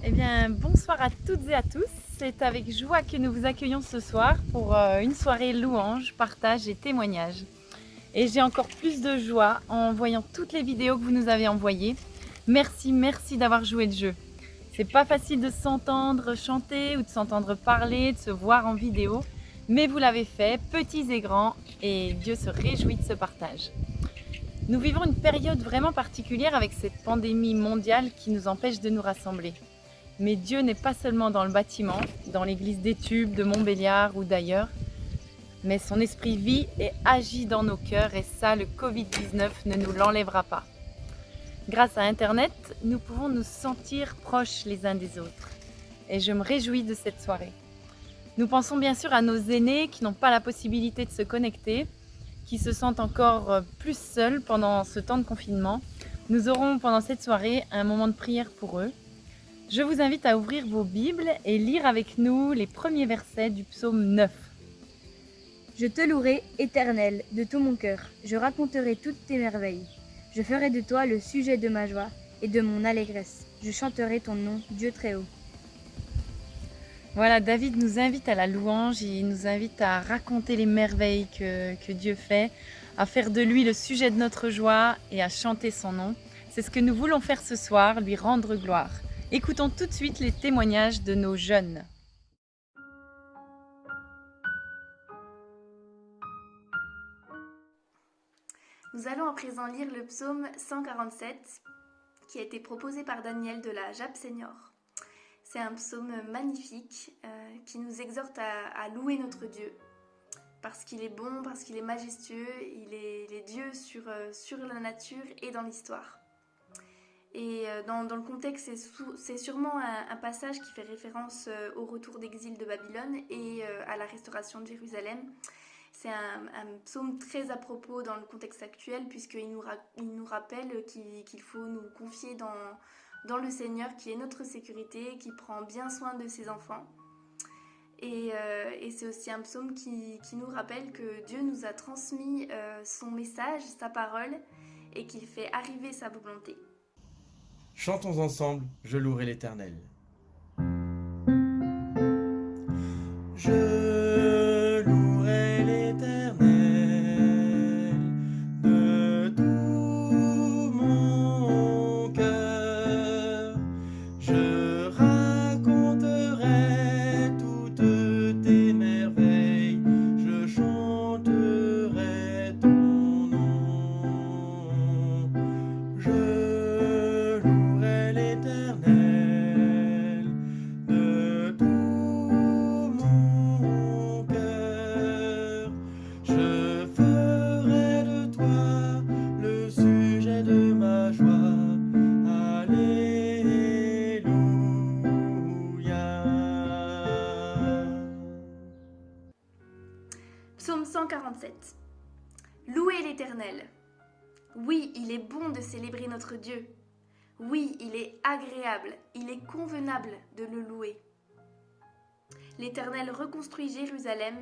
Eh bien, bonsoir à toutes et à tous. C'est avec joie que nous vous accueillons ce soir pour une soirée louange, partage et témoignage. Et j'ai encore plus de joie en voyant toutes les vidéos que vous nous avez envoyées. Merci d'avoir joué le jeu. C'est pas facile de s'entendre chanter ou de s'entendre parler, de se voir en vidéo, mais vous l'avez fait, petits et grands, et Dieu se réjouit de ce partage. Nous vivons une période vraiment particulière avec cette pandémie mondiale qui nous empêche de nous rassembler. Mais Dieu n'est pas seulement dans le bâtiment, dans l'église des Tubes, de Montbéliard ou d'ailleurs, mais son esprit vit et agit dans nos cœurs et ça, le Covid-19 ne nous l'enlèvera pas. Grâce à Internet, nous pouvons nous sentir proches les uns des autres et je me réjouis de cette soirée. Nous pensons bien sûr à nos aînés qui n'ont pas la possibilité de se connecter, qui se sentent encore plus seuls pendant ce temps de confinement. Nous aurons pendant cette soirée un moment de prière pour eux. Je vous invite à ouvrir vos Bibles et lire avec nous les premiers versets du psaume 9. Je te louerai, Éternel, de tout mon cœur. Je raconterai toutes tes merveilles. Je ferai de toi le sujet de ma joie et de mon allégresse. Je chanterai ton nom, Dieu très haut. Voilà, David nous invite à la louange, il nous invite à raconter les merveilles que Dieu fait, à faire de lui le sujet de notre joie et à chanter son nom. C'est ce que nous voulons faire ce soir, lui rendre gloire. Écoutons tout de suite les témoignages de nos jeunes. Nous allons à présent lire le psaume 147 qui a été proposé par Daniel de la JAP Senior. C'est un psaume magnifique qui nous exhorte à louer notre Dieu parce qu'il est bon, parce qu'il est majestueux, il est Dieu sur la nature et dans l'histoire. Et dans le contexte, c'est sûrement un passage qui fait référence au retour d'exil de Babylone et à la restauration de Jérusalem. C'est un psaume très à propos dans le contexte actuel puisqu'il nous rappelle qu'il faut nous confier dans le Seigneur qui est notre sécurité, qui prend bien soin de ses enfants. Et c'est aussi un psaume qui nous rappelle que Dieu nous a transmis son message, sa parole, et qu'il fait arriver sa volonté. Chantons ensemble, je louerai l'Éternel. Je louerai l'Éternel de tout mon cœur. Je raconterai toutes tes merveilles. Je chanterai ton nom. Je louerai l'Éternel de tout mon cœur. Je ferai de toi le sujet de ma joie. Alléluia. Psaume 147. Louez l'Éternel. Oui, il est bon de célébrer notre Dieu. Oui, il est agréable, il est convenable de le louer. L'Éternel reconstruit Jérusalem.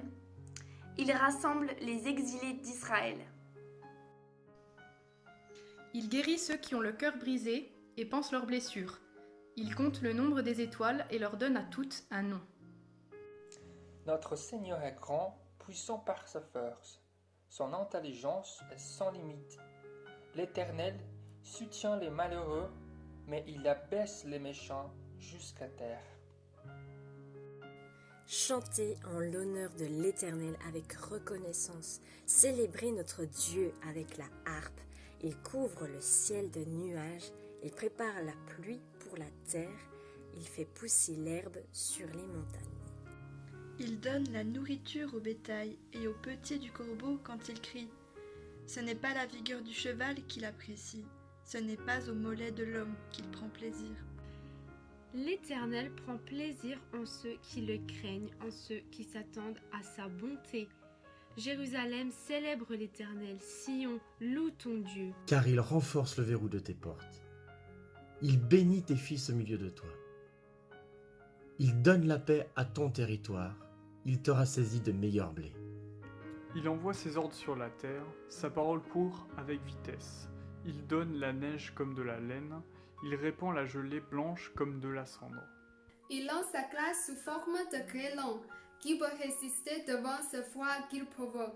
Il rassemble les exilés d'Israël. Il guérit ceux qui ont le cœur brisé et pense leurs blessures. Il compte le nombre des étoiles et leur donne à toutes un nom. Notre Seigneur est grand, puissant par sa force. Son intelligence est sans limite. L'Éternel soutient les malheureux, mais il abaisse les méchants jusqu'à terre. Chantez en l'honneur de l'Éternel avec reconnaissance. Célébrez notre Dieu avec la harpe. Il couvre le ciel de nuages. Il prépare la pluie pour la terre. Il fait pousser l'herbe sur les montagnes. Il donne la nourriture au bétail et aux petits du corbeau quand il crie. Ce n'est pas la vigueur du cheval qu'il apprécie. Ce n'est pas au mollet de l'homme qu'il prend plaisir. L'Éternel prend plaisir en ceux qui le craignent, en ceux qui s'attendent à sa bonté. Jérusalem célèbre l'Éternel, Sion loue ton Dieu. Car il renforce le verrou de tes portes. Il bénit tes fils au milieu de toi. Il donne la paix à ton territoire. Il te rassasie de meilleurs blés. Il envoie ses ordres sur la terre, sa parole court avec vitesse. Il donne la neige comme de la laine, il répand la gelée blanche comme de la cendre. Il lance sa glace sous forme de grêlon qui peut résister devant ce froid qu'il provoque.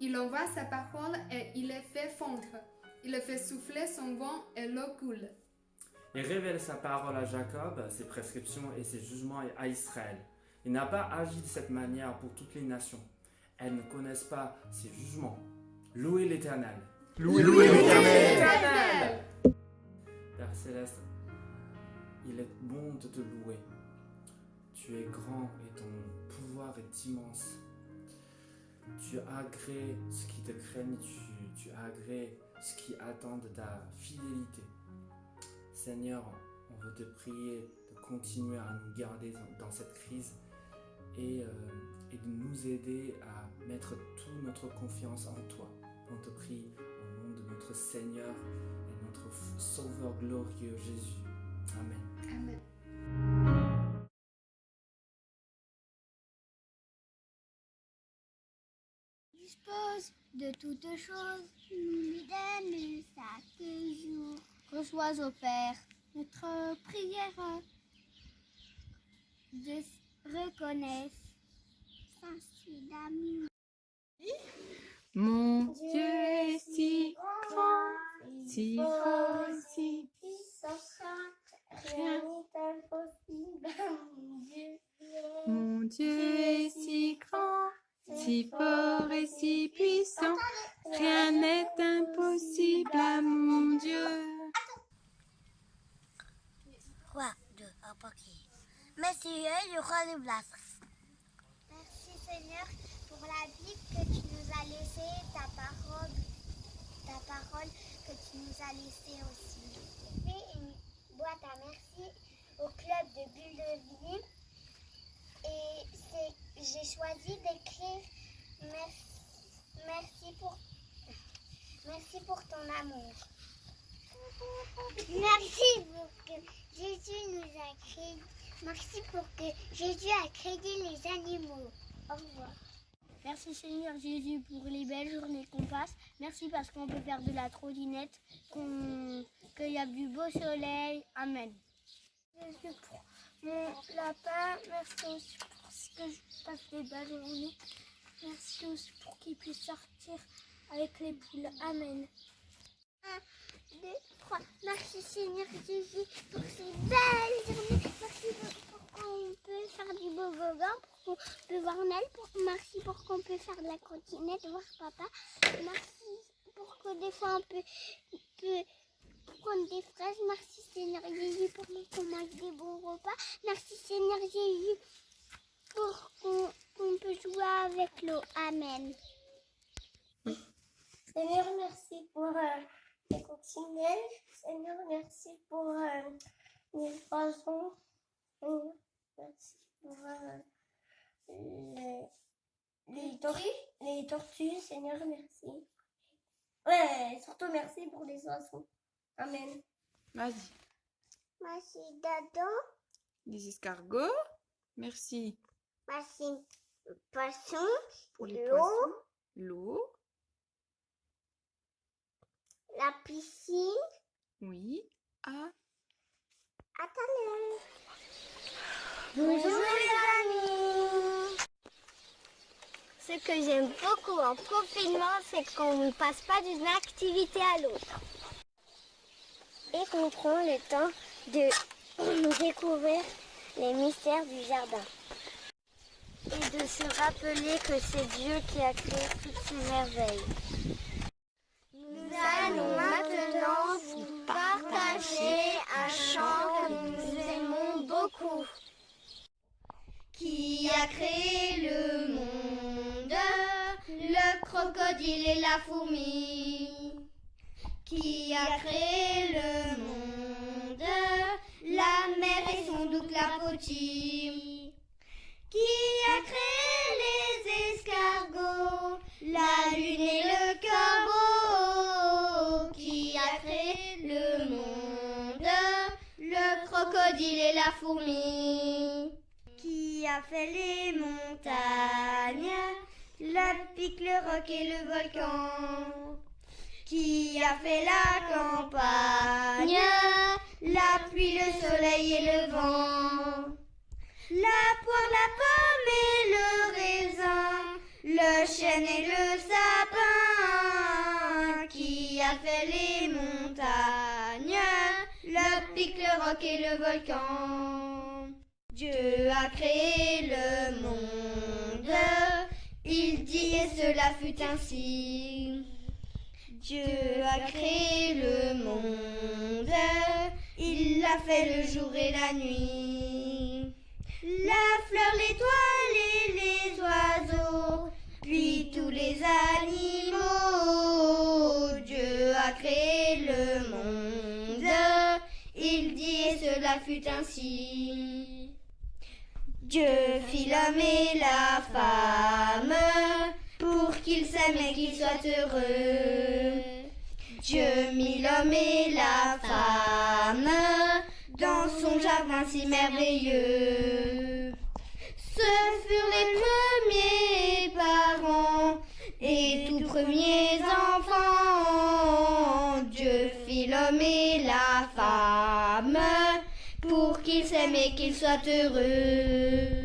Il envoie sa parole et il les fait fondre. Il fait souffler son vent et l'eau coule. Il révèle sa parole à Jacob, ses prescriptions et ses jugements à Israël. Il n'a pas agi de cette manière pour toutes les nations. Elles ne connaissent pas ses jugements. Louez l'Éternel. Louez l'Éternel. Père Céleste, il est bon de te louer. Tu es grand et ton pouvoir est immense. Tu agrées ce qui te craignent, tu agrées ce qui attendent de ta fidélité. Seigneur, on veut te prier de continuer à nous garder dans cette crise et de nous aider à mettre toute notre confiance en toi. On te prie au nom de notre Seigneur et notre Sauveur glorieux Jésus. Amen. Amen. Dispose de toutes choses, nous lui donne chaque jour. Reçois au Père notre prière. Je reconnais ainsi d'amour. Mon Dieu est si grand, si fort, si puissant, rien n'est impossible à mon Dieu. Mon Dieu est si grand, si fort et si puissant, rien n'est impossible à mon Dieu. Roi de Apoki. Merci, le roi de Blastre. Merci Seigneur pour la Bible que tu nous as laissée, ta parole que tu nous as laissée aussi. J'ai fait une boîte à merci au club de Bulles de Vie et j'ai choisi d'écrire merci pour ton amour. Merci pour que Jésus nous a créés. Merci pour que Jésus a créé les animaux. Au revoir. Merci Seigneur Jésus pour les belles journées qu'on passe. Merci parce qu'on peut faire de la trottinette, qu'il y a du beau soleil. Amen. Jésus pour mon lapin. Merci aussi pour ce que je passe des belles journées. Merci aussi pour qu'il puisse sortir avec les poules. Amen. 1, 2, 3. Merci Seigneur Jésus pour ces belles journées. Merci pour qu'on peut faire du bobogan, pour qu'on peut voir Nel. Merci pour qu'on peut faire de la trottinette, voir papa. Merci pour que des fois on peut prendre des fraises. Merci Seigneur Jésus pour qu'on mange des bons repas. Merci Seigneur Jésus pour qu'on peut jouer avec l'eau. Amen. Seigneur, merci pour les coccinelles. Seigneur, merci pour les poissons. Seigneur, merci pour les tortues. Seigneur, merci. Ouais, surtout merci pour les oiseaux. Amen. Vas-y. Merci Dadon. Les escargots. Merci. Merci poisson. Pour les poissons. L'eau. La piscine. Oui. À tout à l'heure. Bonjour les amis. Ce que j'aime beaucoup en confinement, c'est qu'on ne passe pas d'une activité à l'autre. Et qu'on prend le temps de découvrir les mystères du jardin. Et de se rappeler que c'est Dieu qui a créé toutes ces merveilles. Nous allons maintenant vous partager un chant que nous aimons beaucoup. Qui a créé le monde, le crocodile et la fourmi? Qui a créé le monde, la mer et son doux clapotis? Qui a créé les escargots, la lune et le corbeau? Qui a créé le monde, le crocodile et la fourmi? Qui a fait les montagnes, la pique, le roc et le volcan? Qui a fait la campagne, la pluie, le soleil et le vent? la poire, la pomme et le raisin, le chêne et le sapin. Qui a fait les montagnes, le pic, le roc et le volcan. Dieu a créé le monde, il dit et cela fut ainsi. Dieu a créé le monde, il l'a fait le jour et la nuit. La fleur, l'étoile et les oiseaux, puis tous les animaux. Dieu a créé le monde, il dit et cela fut ainsi. Dieu fit l'homme et la femme pour qu'ils s'aiment et qu'ils soient heureux. Dieu mit l'homme et la femme dans son jardin si merveilleux. Ce furent les premiers parents et tout premiers enfants. Dieu fit l'homme et la femme pour qu'ils s'aiment et qu'ils soient heureux.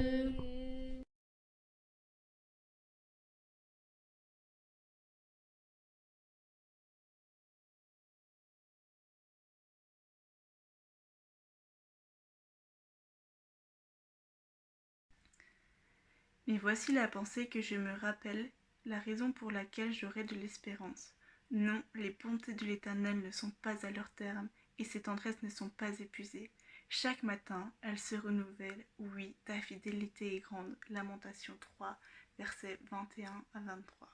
Mais voici la pensée que je me rappelle, la raison pour laquelle j'aurai de l'espérance. Non, les bontés de l'Éternel ne sont pas à leur terme, et ses tendresses ne sont pas épuisées. Chaque matin, elles se renouvellent. Oui, ta fidélité est grande. Lamentation 3, versets 21 à 23.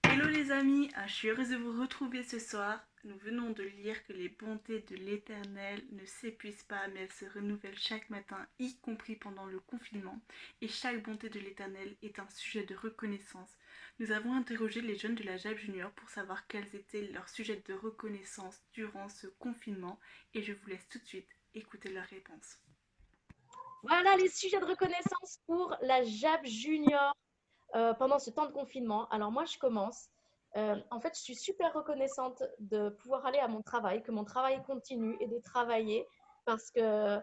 Hello les amis, je suis heureuse de vous retrouver ce soir. Nous venons de lire que les bontés de l'Éternel ne s'épuisent pas, mais elles se renouvellent chaque matin, y compris pendant le confinement. Et chaque bonté de l'Éternel est un sujet de reconnaissance. Nous avons interrogé les jeunes de la JAB Junior pour savoir quels étaient leurs sujets de reconnaissance durant ce confinement. Et je vous laisse tout de suite écouter leurs réponses. Voilà les sujets de reconnaissance pour la JAB Junior pendant ce temps de confinement. Alors moi, je commence. En fait, je suis super reconnaissante de pouvoir aller à mon travail, que mon travail continue et de travailler parce que,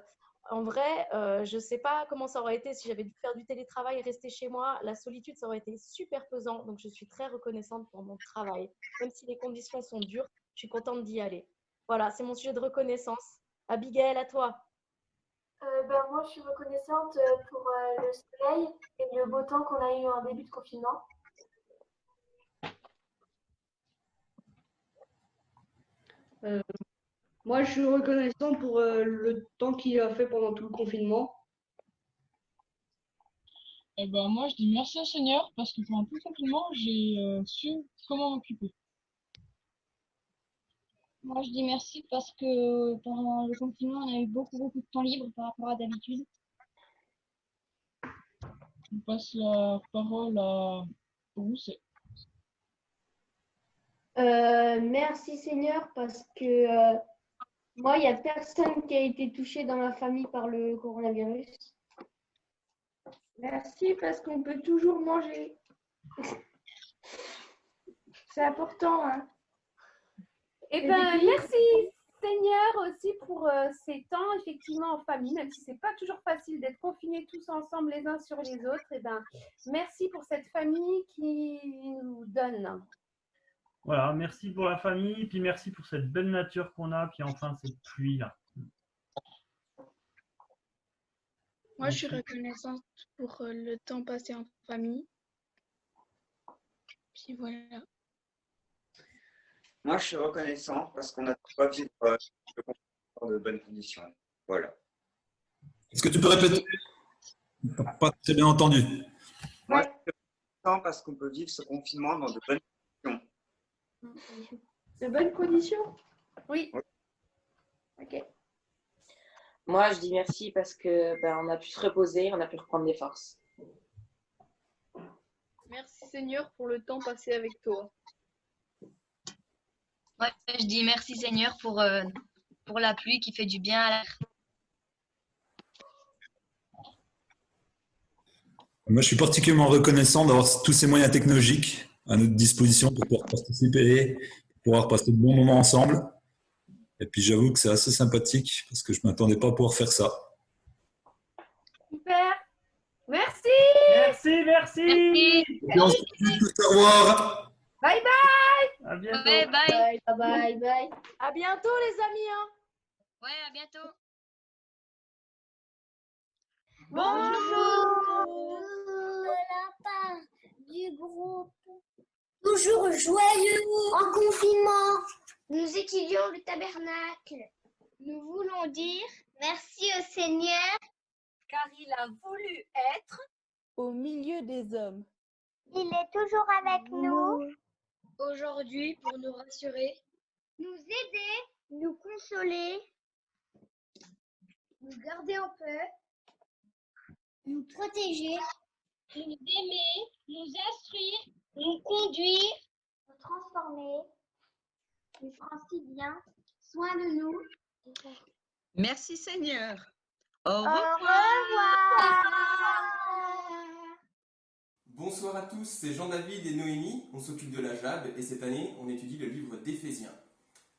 en vrai, je ne sais pas comment ça aurait été si j'avais dû faire du télétravail et rester chez moi. La solitude, ça aurait été super pesant. Donc, je suis très reconnaissante pour mon travail. Même si les conditions sont dures, je suis contente d'y aller. Voilà, c'est mon sujet de reconnaissance. Abigail, à toi. Moi, je suis reconnaissante pour le soleil et le beau temps qu'on a eu en début de confinement. Moi, je suis reconnaissant pour le temps qu'il a fait pendant tout le confinement. Moi, je dis merci au Seigneur parce que pendant tout le confinement, j'ai su comment m'occuper. Moi, je dis merci parce que pendant le confinement, on a eu beaucoup de temps libre par rapport à d'habitude. Je passe la parole à Rousset. Merci Seigneur parce que moi, il n'y a personne qui a été touché dans ma famille par le coronavirus. Merci parce qu'on peut toujours manger. C'est important, hein. Eh bien, merci Seigneur aussi pour ces temps effectivement en famille, même si c'est pas toujours facile d'être confinés tous ensemble les uns sur les autres. Eh bien, merci pour cette famille qui nous donne. Voilà, merci pour la famille, puis merci pour cette belle nature qu'on a, puis enfin cette pluie-là. Moi, je suis reconnaissante pour le temps passé en famille. Puis voilà. Moi, je suis reconnaissant parce qu'on a pas vivre le confinement de bonnes conditions. Voilà. Est-ce que tu peux répéter? Pas très bien entendu. Moi, je suis reconnaissant parce qu'on peut vivre ce confinement dans de bonnes conditions. De bonnes conditions? Oui. Ok. Moi, je dis merci parce que on a pu se reposer, on a pu reprendre des forces. Merci Seigneur pour le temps passé avec toi. Ouais, je dis merci Seigneur pour la pluie qui fait du bien à l'air. Moi, je suis particulièrement reconnaissant d'avoir tous ces moyens technologiques à notre disposition pour pouvoir participer, pour pouvoir passer de bons moments ensemble. Et puis, j'avoue que c'est assez sympathique parce que je ne m'attendais pas à pouvoir faire ça. Super. Merci. Merci, merci. Au revoir. Bye bye. À bientôt. Bye bye. Bye bye. À bientôt les amis. Hein. Ouais, à bientôt. Bonjour de la part du groupe. Toujours joyeux en confinement. Nous étudions le tabernacle. Nous voulons dire merci au Seigneur car il a voulu être au milieu des hommes. Il est toujours avec nous. Aujourd'hui, pour nous rassurer, Nous aider, nous consoler, nous garder en paix, nous protéger, nous aimer, nous instruire, nous conduire, nous transformer, nous prendre si bien soin de nous. Merci Seigneur. Au Au revoir. Bonsoir à tous, c'est Jean-David et Noémie, on s'occupe de la JAB et cette année on étudie le livre d'Éphésiens.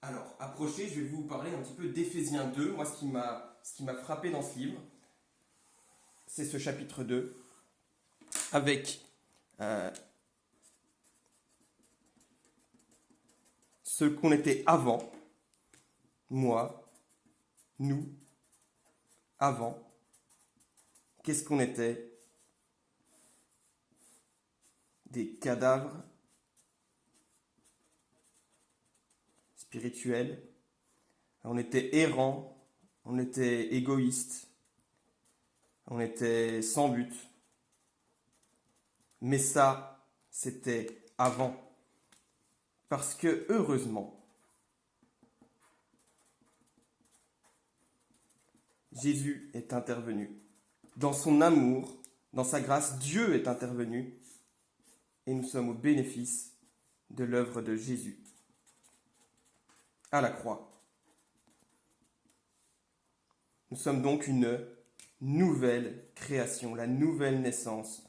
Alors, approchez, je vais vous parler un petit peu d'Éphésiens 2. Moi, ce qui m'a frappé dans ce livre, c'est ce chapitre 2, avec ce qu'on était avant, moi, nous, avant. Qu'est-ce qu'on était? Des cadavres spirituels. On était errants, on était égoïstes, on était sans but. Mais ça, c'était avant. Parce que, heureusement, Jésus est intervenu. Dans son amour, dans sa grâce, Dieu est intervenu. Et nous sommes au bénéfice de l'œuvre de Jésus à la croix. Nous sommes donc une nouvelle création, la nouvelle naissance.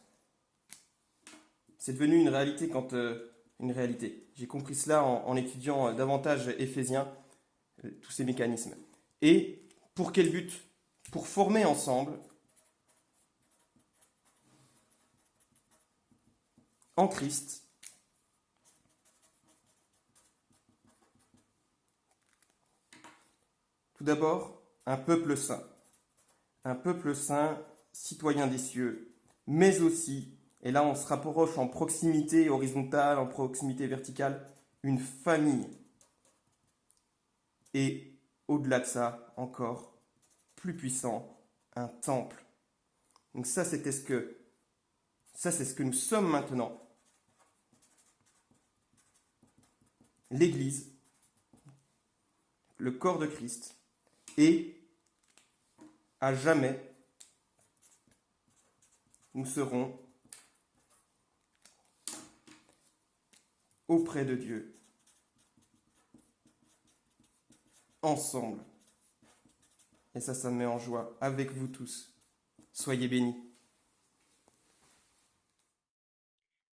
C'est devenu une réalité une réalité. J'ai compris cela en étudiant davantage Éphésiens, tous ces mécanismes. Et pour quel but? Pour former ensemble, en Christ, tout d'abord, un peuple saint, citoyen des cieux, mais aussi, et là on se rapproche en proximité horizontale, en proximité verticale, une famille. Et au-delà de ça, encore plus puissant, un temple. Donc ça, c'est ce que nous sommes maintenant. L'Église, le corps de Christ, et à jamais, nous serons auprès de Dieu, ensemble. Et ça me met en joie avec vous tous. Soyez bénis.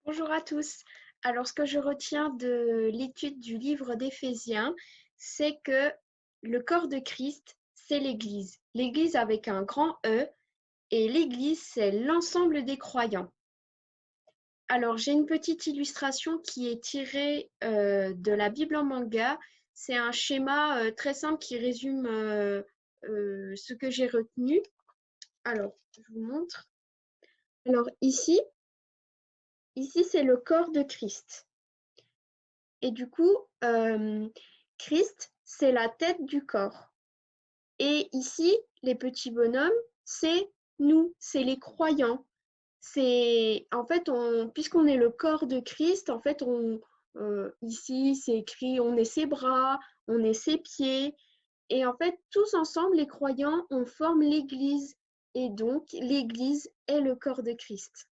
Bonjour à tous. Alors, ce que je retiens de l'étude du livre d'Éphésiens, c'est que le corps de Christ, c'est l'Église. L'Église avec un grand E, et l'Église, c'est l'ensemble des croyants. Alors, j'ai une petite illustration qui est tirée de la Bible en manga. C'est un schéma très simple qui résume ce que j'ai retenu. Alors, je vous montre. Alors, ici, c'est le corps de Christ. Et du coup, Christ, c'est la tête du corps. Et ici, les petits bonhommes, c'est nous, c'est les croyants. C'est en fait, puisqu'on est le corps de Christ, en fait, ici, c'est écrit, on est ses bras, on est ses pieds. Et en fait, tous ensemble, les croyants, on forme l'Église. Et donc, l'Église est le corps de Christ.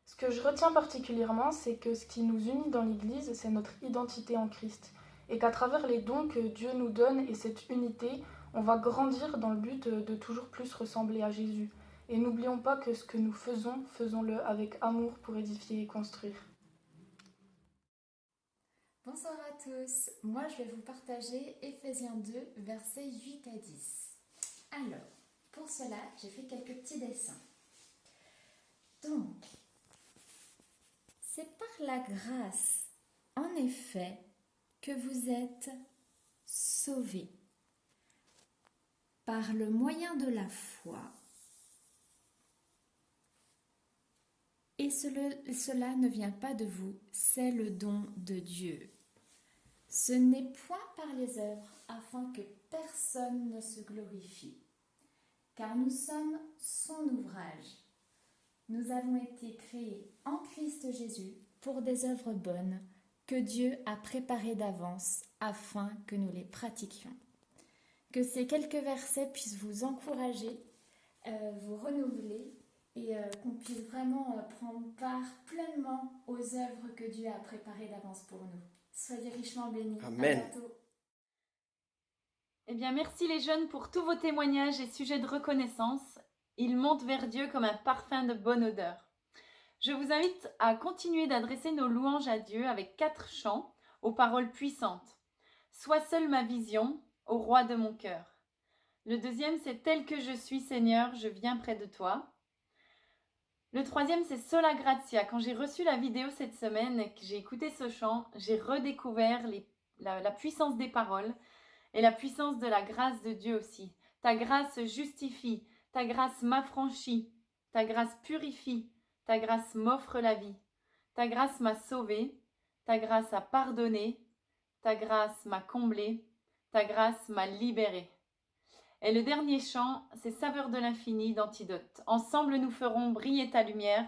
Ce que je retiens particulièrement, c'est que ce qui nous unit dans l'Église, c'est notre identité en Christ. Et qu'à travers les dons que Dieu nous donne et cette unité, on va grandir dans le but de toujours plus ressembler à Jésus. Et n'oublions pas que ce que nous faisons, faisons-le avec amour pour édifier et construire. Bonsoir à tous. Moi, je vais vous partager Éphésiens 2, versets 8 à 10. Alors, pour cela, j'ai fait quelques petits dessins. Donc, c'est par la grâce, en effet, que vous êtes sauvés. Par le moyen de la foi. Et cela ne vient pas de vous, c'est le don de Dieu. Ce n'est point par les œuvres afin que personne ne se glorifie, car nous sommes son ouvrage. Nous avons été créés en Christ Jésus pour des œuvres bonnes que Dieu a préparées d'avance afin que nous les pratiquions. Que ces quelques versets puissent vous encourager, vous renouveler et qu'on puisse vraiment prendre part pleinement aux œuvres que Dieu a préparées d'avance pour nous. Soyez richement bénis. Amen. À bientôt. Eh bien, merci les jeunes pour tous vos témoignages et sujets de reconnaissance. Ils montent vers Dieu comme un parfum de bonne odeur. Je vous invite à continuer d'adresser nos louanges à Dieu avec 4 chants aux paroles puissantes. Sois seule ma vision, au roi de mon cœur. Le deuxième, c'est tel que je suis, Seigneur, je viens près de toi. Le troisième, c'est Sola Gratia. Quand j'ai reçu la vidéo cette semaine et que j'ai écouté ce chant, j'ai redécouvert la puissance des paroles et la puissance de la grâce de Dieu aussi. Ta grâce justifie, ta grâce m'affranchit, ta grâce purifie, ta grâce m'offre la vie. Ta grâce m'a sauvé, ta grâce a pardonné, ta grâce m'a comblé, ta grâce m'a libéré. Et le dernier chant, c'est Saveur de l'infini d'Antidote. Ensemble, nous ferons briller ta lumière.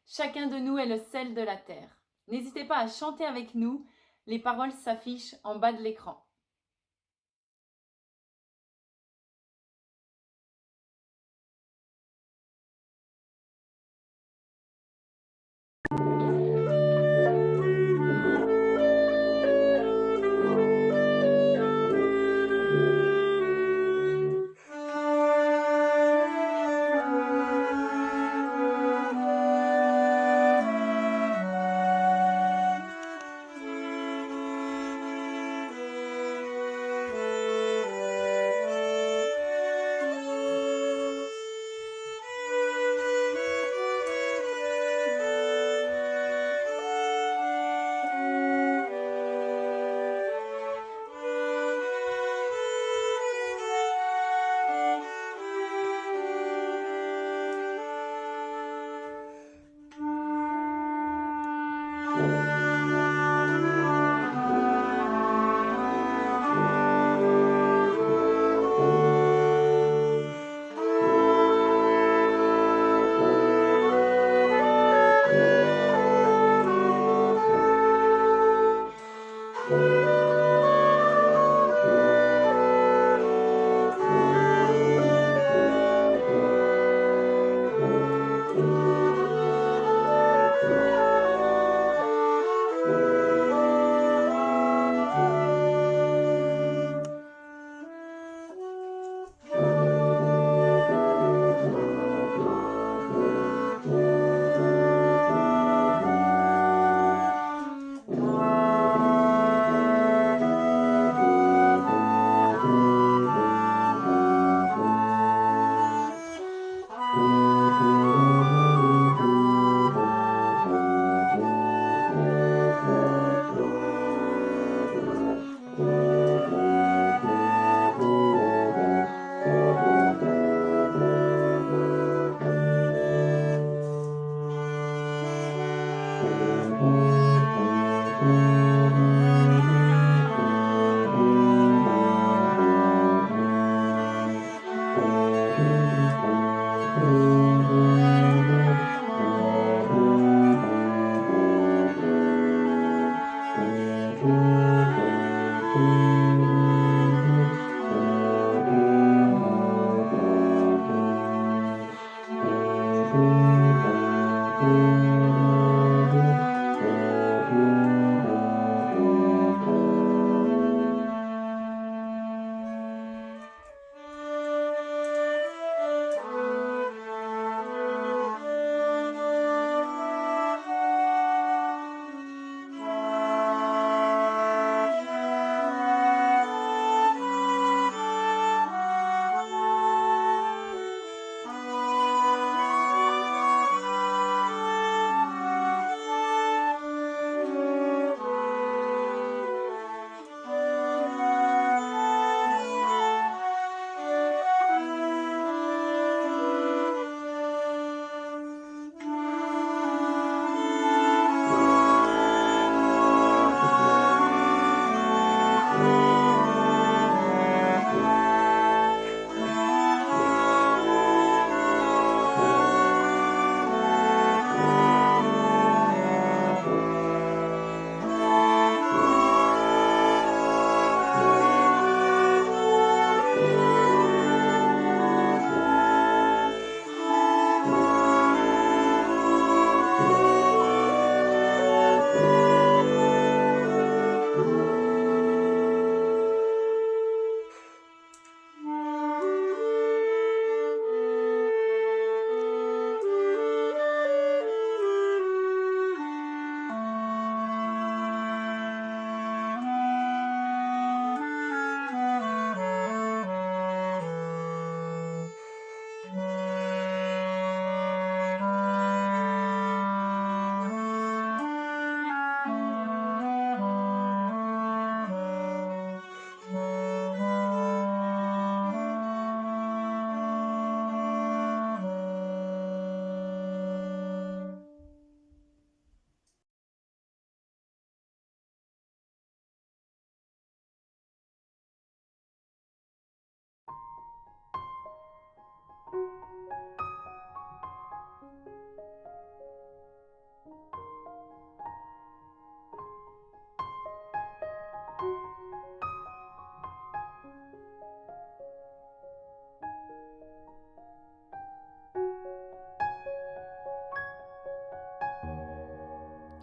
Chacun de nous est le sel de la terre. N'hésitez pas à chanter avec nous. Les paroles s'affichent en bas de l'écran.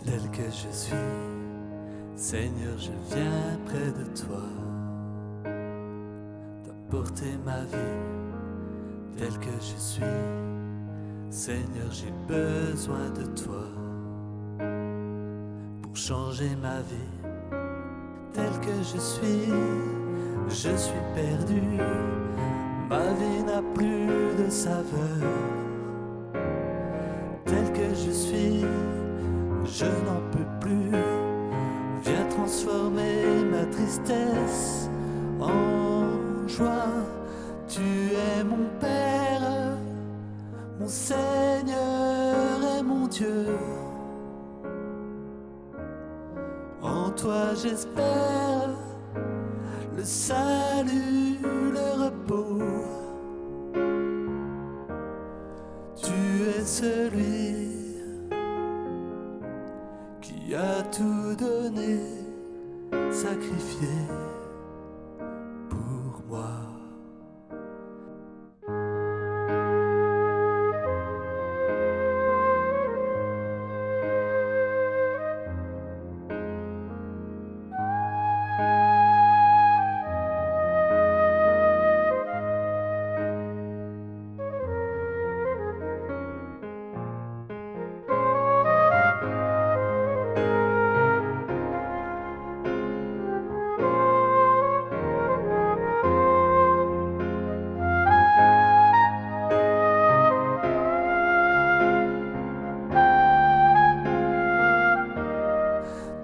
tel que je suis. Seigneur, je viens près de toi, t'apporter ma vie, tel que je suis. Seigneur, j'ai besoin de toi pour changer ma vie, tel que je suis. Je suis perdu, ma vie n'a plus de saveur, tel que je suis, je n'en peux plus. Viens transformer ma tristesse en joie. Tu es mon Père, mon Seigneur et mon Dieu. En toi j'espère le salut, le repos. Tu es celui qui a tout donné, sacrifié pour moi.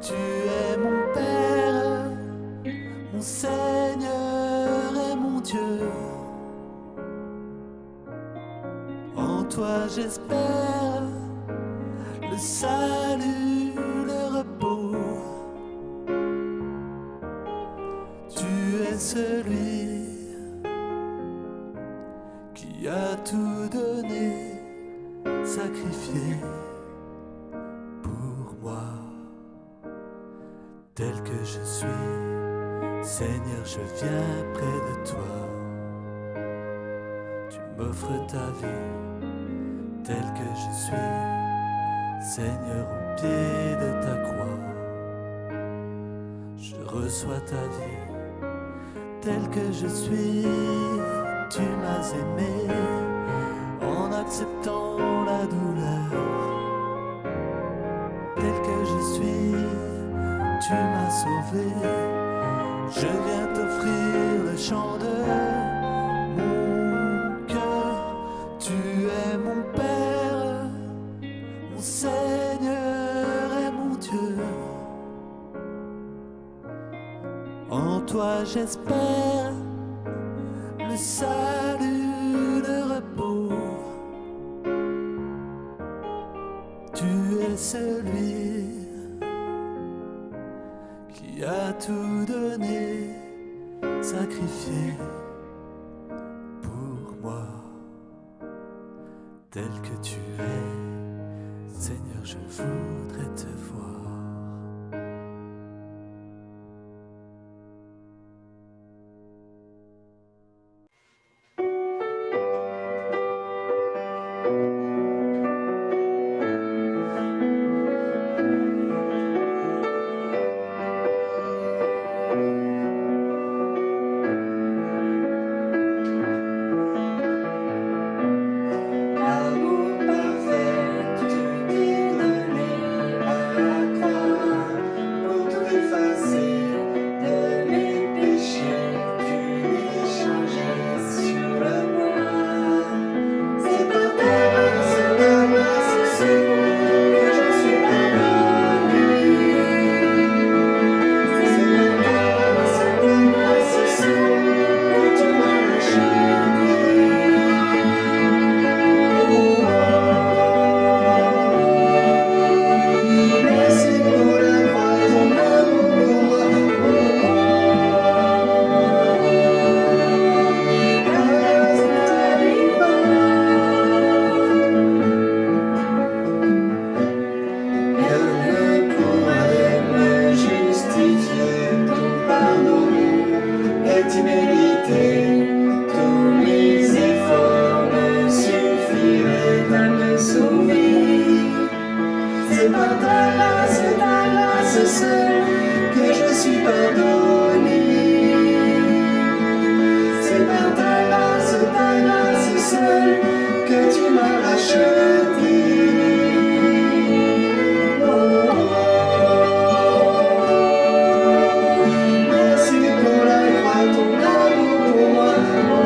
Tu es mon Père, mon Seigneur et mon Dieu. En toi j'espère le salut, le repos. Tu es celui qui a tout donné, sacrifié pour moi. Tel que je suis, Seigneur, je viens près de toi. Tu m'offres ta vie, tel que je suis, Seigneur, au pied de ta croix. Je reçois ta vie, tel que je suis. Tu m'as aimé en acceptant la douleur, tel que je suis. Tu m'as sauvé, je viens t'offrir le chant de mon cœur. Tu es mon Père, mon Seigneur et mon Dieu. En toi j'espère le salut, le repos. Tu es celui qui a tout donné, sacrifié pour moi. Tel que tu es, Seigneur, je voudrais te voir. L'amour parfait, tu t'es donné à la croix. ta grâce seule que je suis pardonné. C'est par ta grâce seule que tu m'as racheté. Oh, oh, oh. Merci pour la croix, ton amour pour moi. Oh,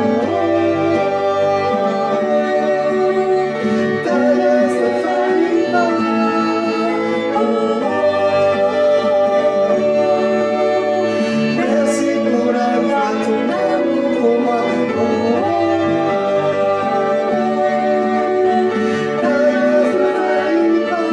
ta grâce ne faillit pas. Oh, merci pour la croix, ton amour pour moi. Oh, ta grâce ne faillit pas.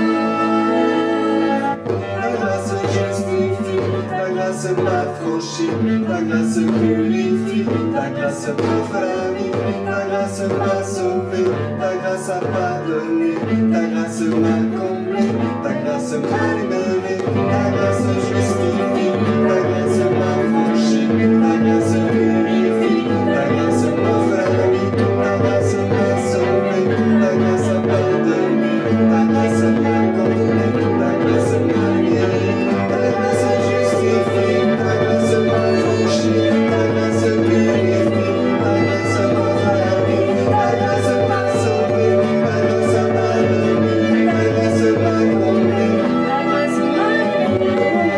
Ta grâce justifie, ta grâce m'affranchit, ta grâce purifie, ta grâce m'offre la vie, ta grâce m'a sauvé, ta grâce a pardonné, ta grâce m'a comblé, ta grâce m'a libéré, ta grâce justifie, ta grâce m'affranchit, ta grâce purifie, ta grâce m'offre la vie, ta grâce m'a sauvé, ta grâce a pardonné, ta grâce m'a comblé, ta grâce m'a libéré, ta grâce justifie, ta grâce m'affranchit, ta grâce purifie, ta grâce m'offre la vie, ta grâce m'a sauvé, ta grâce a pardonné, ta grâce m'a comblé, ta grâce m'a libéré.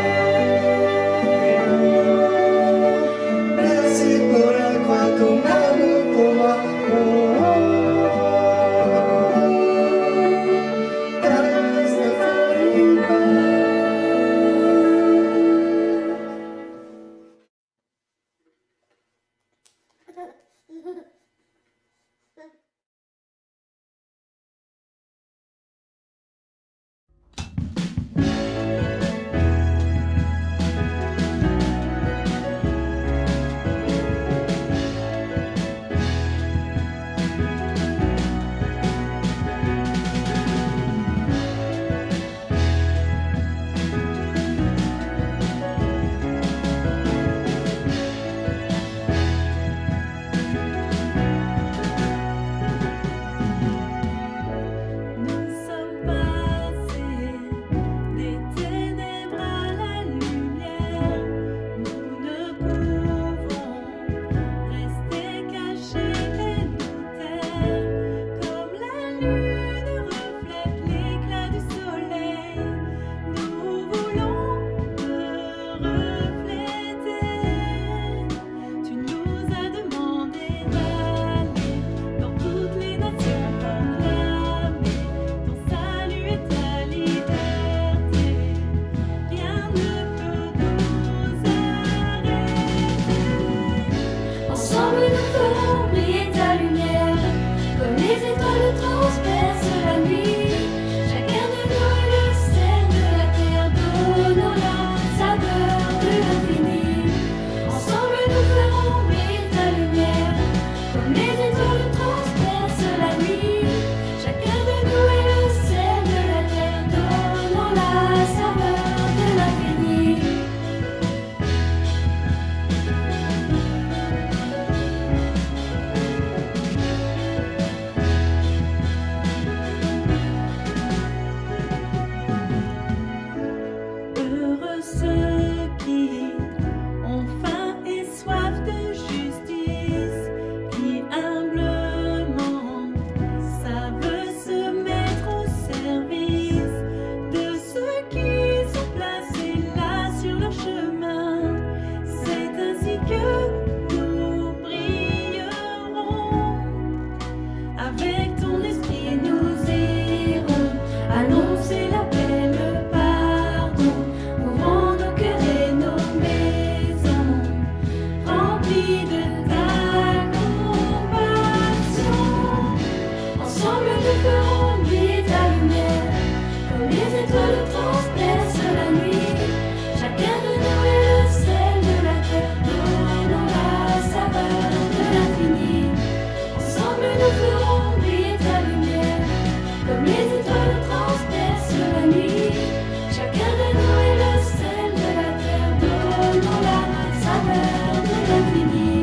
Merci pour la croix, ton amour pour moi. Oh, oh, oh. Ta grâce ne faillit pas. Nous sommes passés des ténèbres à la lumière. Nous ne pouvons rester cachés et nous taire. Comme la lune reflète l'éclat du soleil, nous voulons te refléter. Tu nous as demandé d'aller dans toutes les nations proclamer ton salut et ta liberté. Rien ne peut nous arrêter. Ensemble nous ferons briller ta lumière, comme les étoiles transpercent la nuit. Chacun de nous est le sel de la terre, donnant la saveur de l'infini. Ensemble nous ferons briller ta lumière, comme les étoiles transpercent la nuit. Chacun de nous est le sel de la terre, donnant la saveur de l'infini. Heureux ceux qui ont faim et soif de justice, qui humblement savent se mettre au service de ceux qui sont placés là sur leur chemin. C'est ainsi que nous brillerons. Avec ton esprit nous irons annoncer la paix, le pardon, ouvrant nos cœurs et nos maisons, remplis de ta compassion. Ensemble nous ferons briller ta lumière, comme les étoiles transpercent la nuit. Chacun de nous est le sel de la terre, donnant la saveur de l'infini. Ensemble nous ferons briller ta lumière, comme les étoiles transpercent la nuit. Chacun de nous est le sel de la terre, donnant la saveur de l'infini.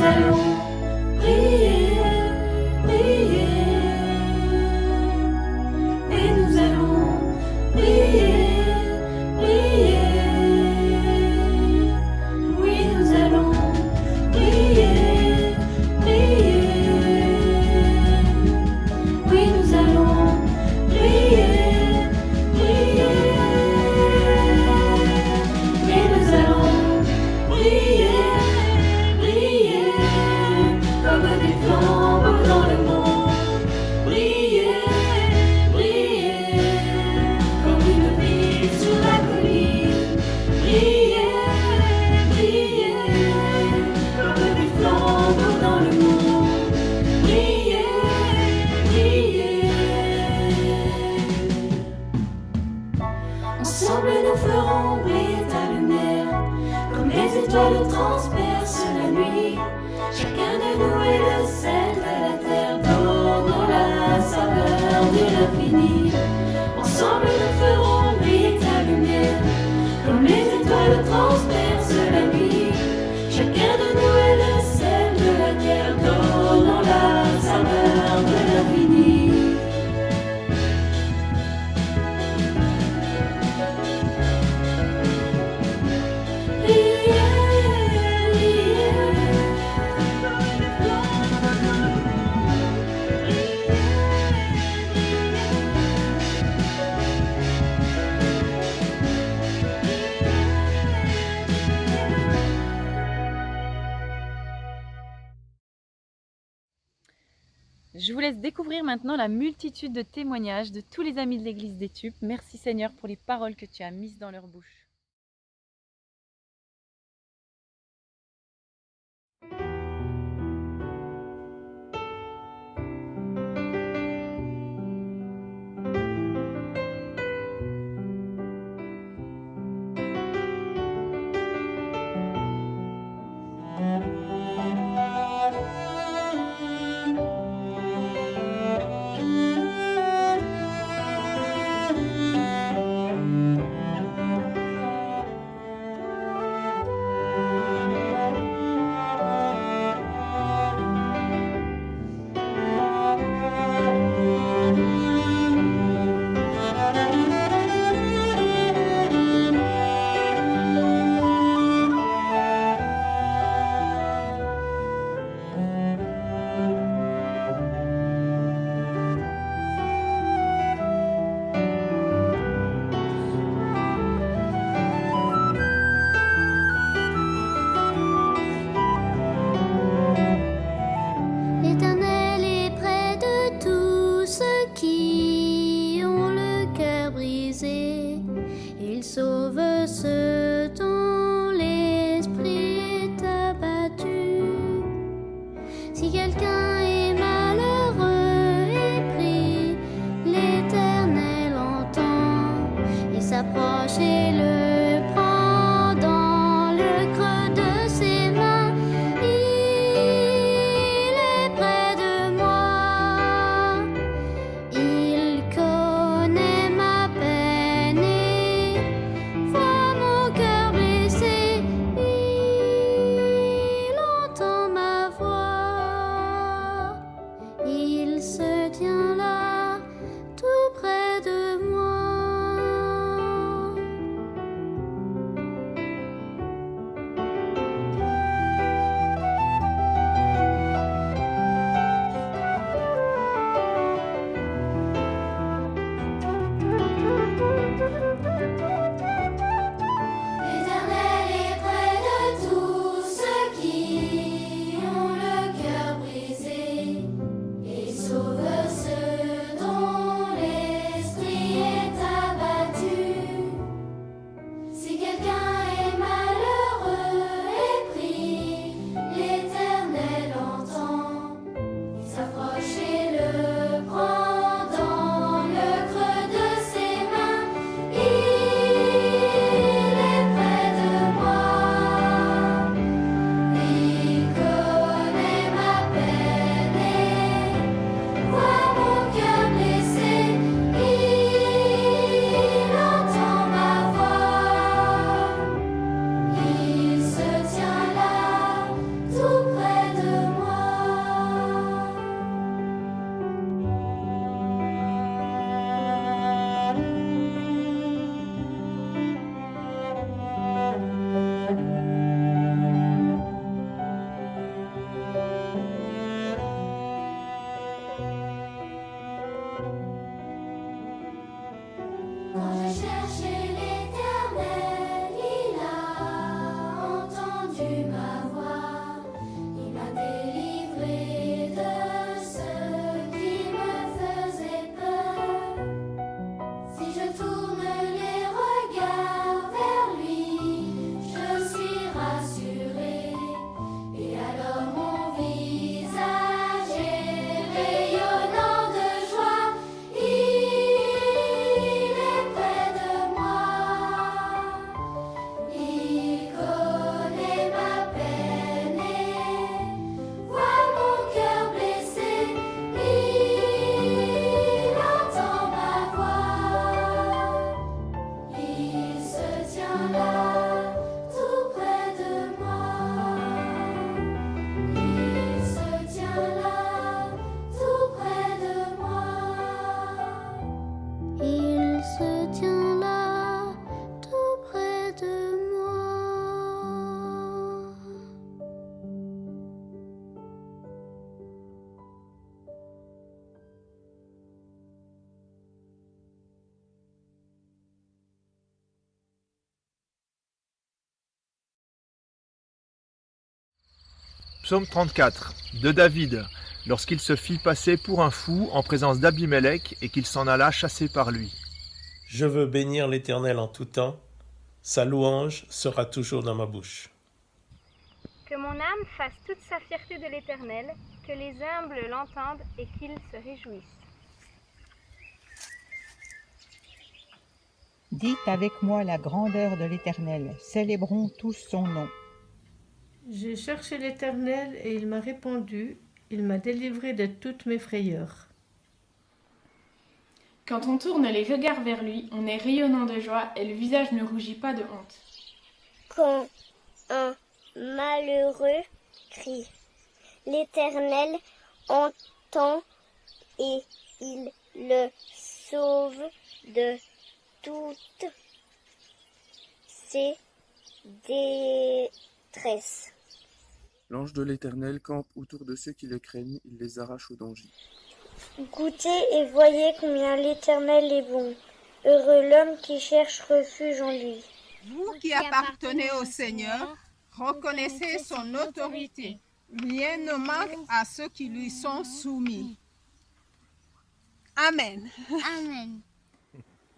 allons prier, prier. Et nous allons prier, prier. Oui, nous allons prier, prier. Oui, nous allons prier, prier. Et nous allons prier, prier. Comme des flambeaux dans le monde. Briller, briller. Comme une ville sur la colline. Briller, briller. Comme des flambeaux dans le monde. Briller, briller. Ensemble nous ferons briller ta lumière. Comme les étoiles transpercent la nuit. Chacun de nous est le sel de la terre. Donnons la saveur de l'infini. Ensemble nous ferons briller ta lumière. Comme les étoiles transpercent la nuit. Chacun de nous est le sel de la terre. Donnons la saveur de l'infini. Je vous laisse découvrir maintenant la multitude de témoignages de tous les amis de l'église d'Étupes. Merci Seigneur pour les paroles que tu as mises dans leur bouche. Psaume 34 de David, lorsqu'il se fit passer pour un fou en présence d'Abimélec et qu'il s'en alla chasser par lui. Je veux bénir l'Éternel en tout temps, sa louange sera toujours dans ma bouche. Que mon âme fasse toute sa fierté de l'Éternel, que les humbles l'entendent et qu'ils se réjouissent. Dites avec moi la grandeur de l'Éternel, célébrons tous son nom. J'ai cherché l'Éternel et il m'a répondu, il m'a délivré de toutes mes frayeurs. Quand on tourne les regards vers lui, on est rayonnant de joie et le visage ne rougit pas de honte. Quand un malheureux crie, l'Éternel entend et il le sauve de toutes ses détresses. L'ange de l'Éternel campe autour de ceux qui le craignent, il les arrache au danger. Goûtez et voyez combien l'Éternel est bon. Heureux l'homme qui cherche refuge en lui. Vous qui appartenez au Seigneur, reconnaissez son autorité. Rien ne manque à ceux qui lui sont soumis. Amen. Amen.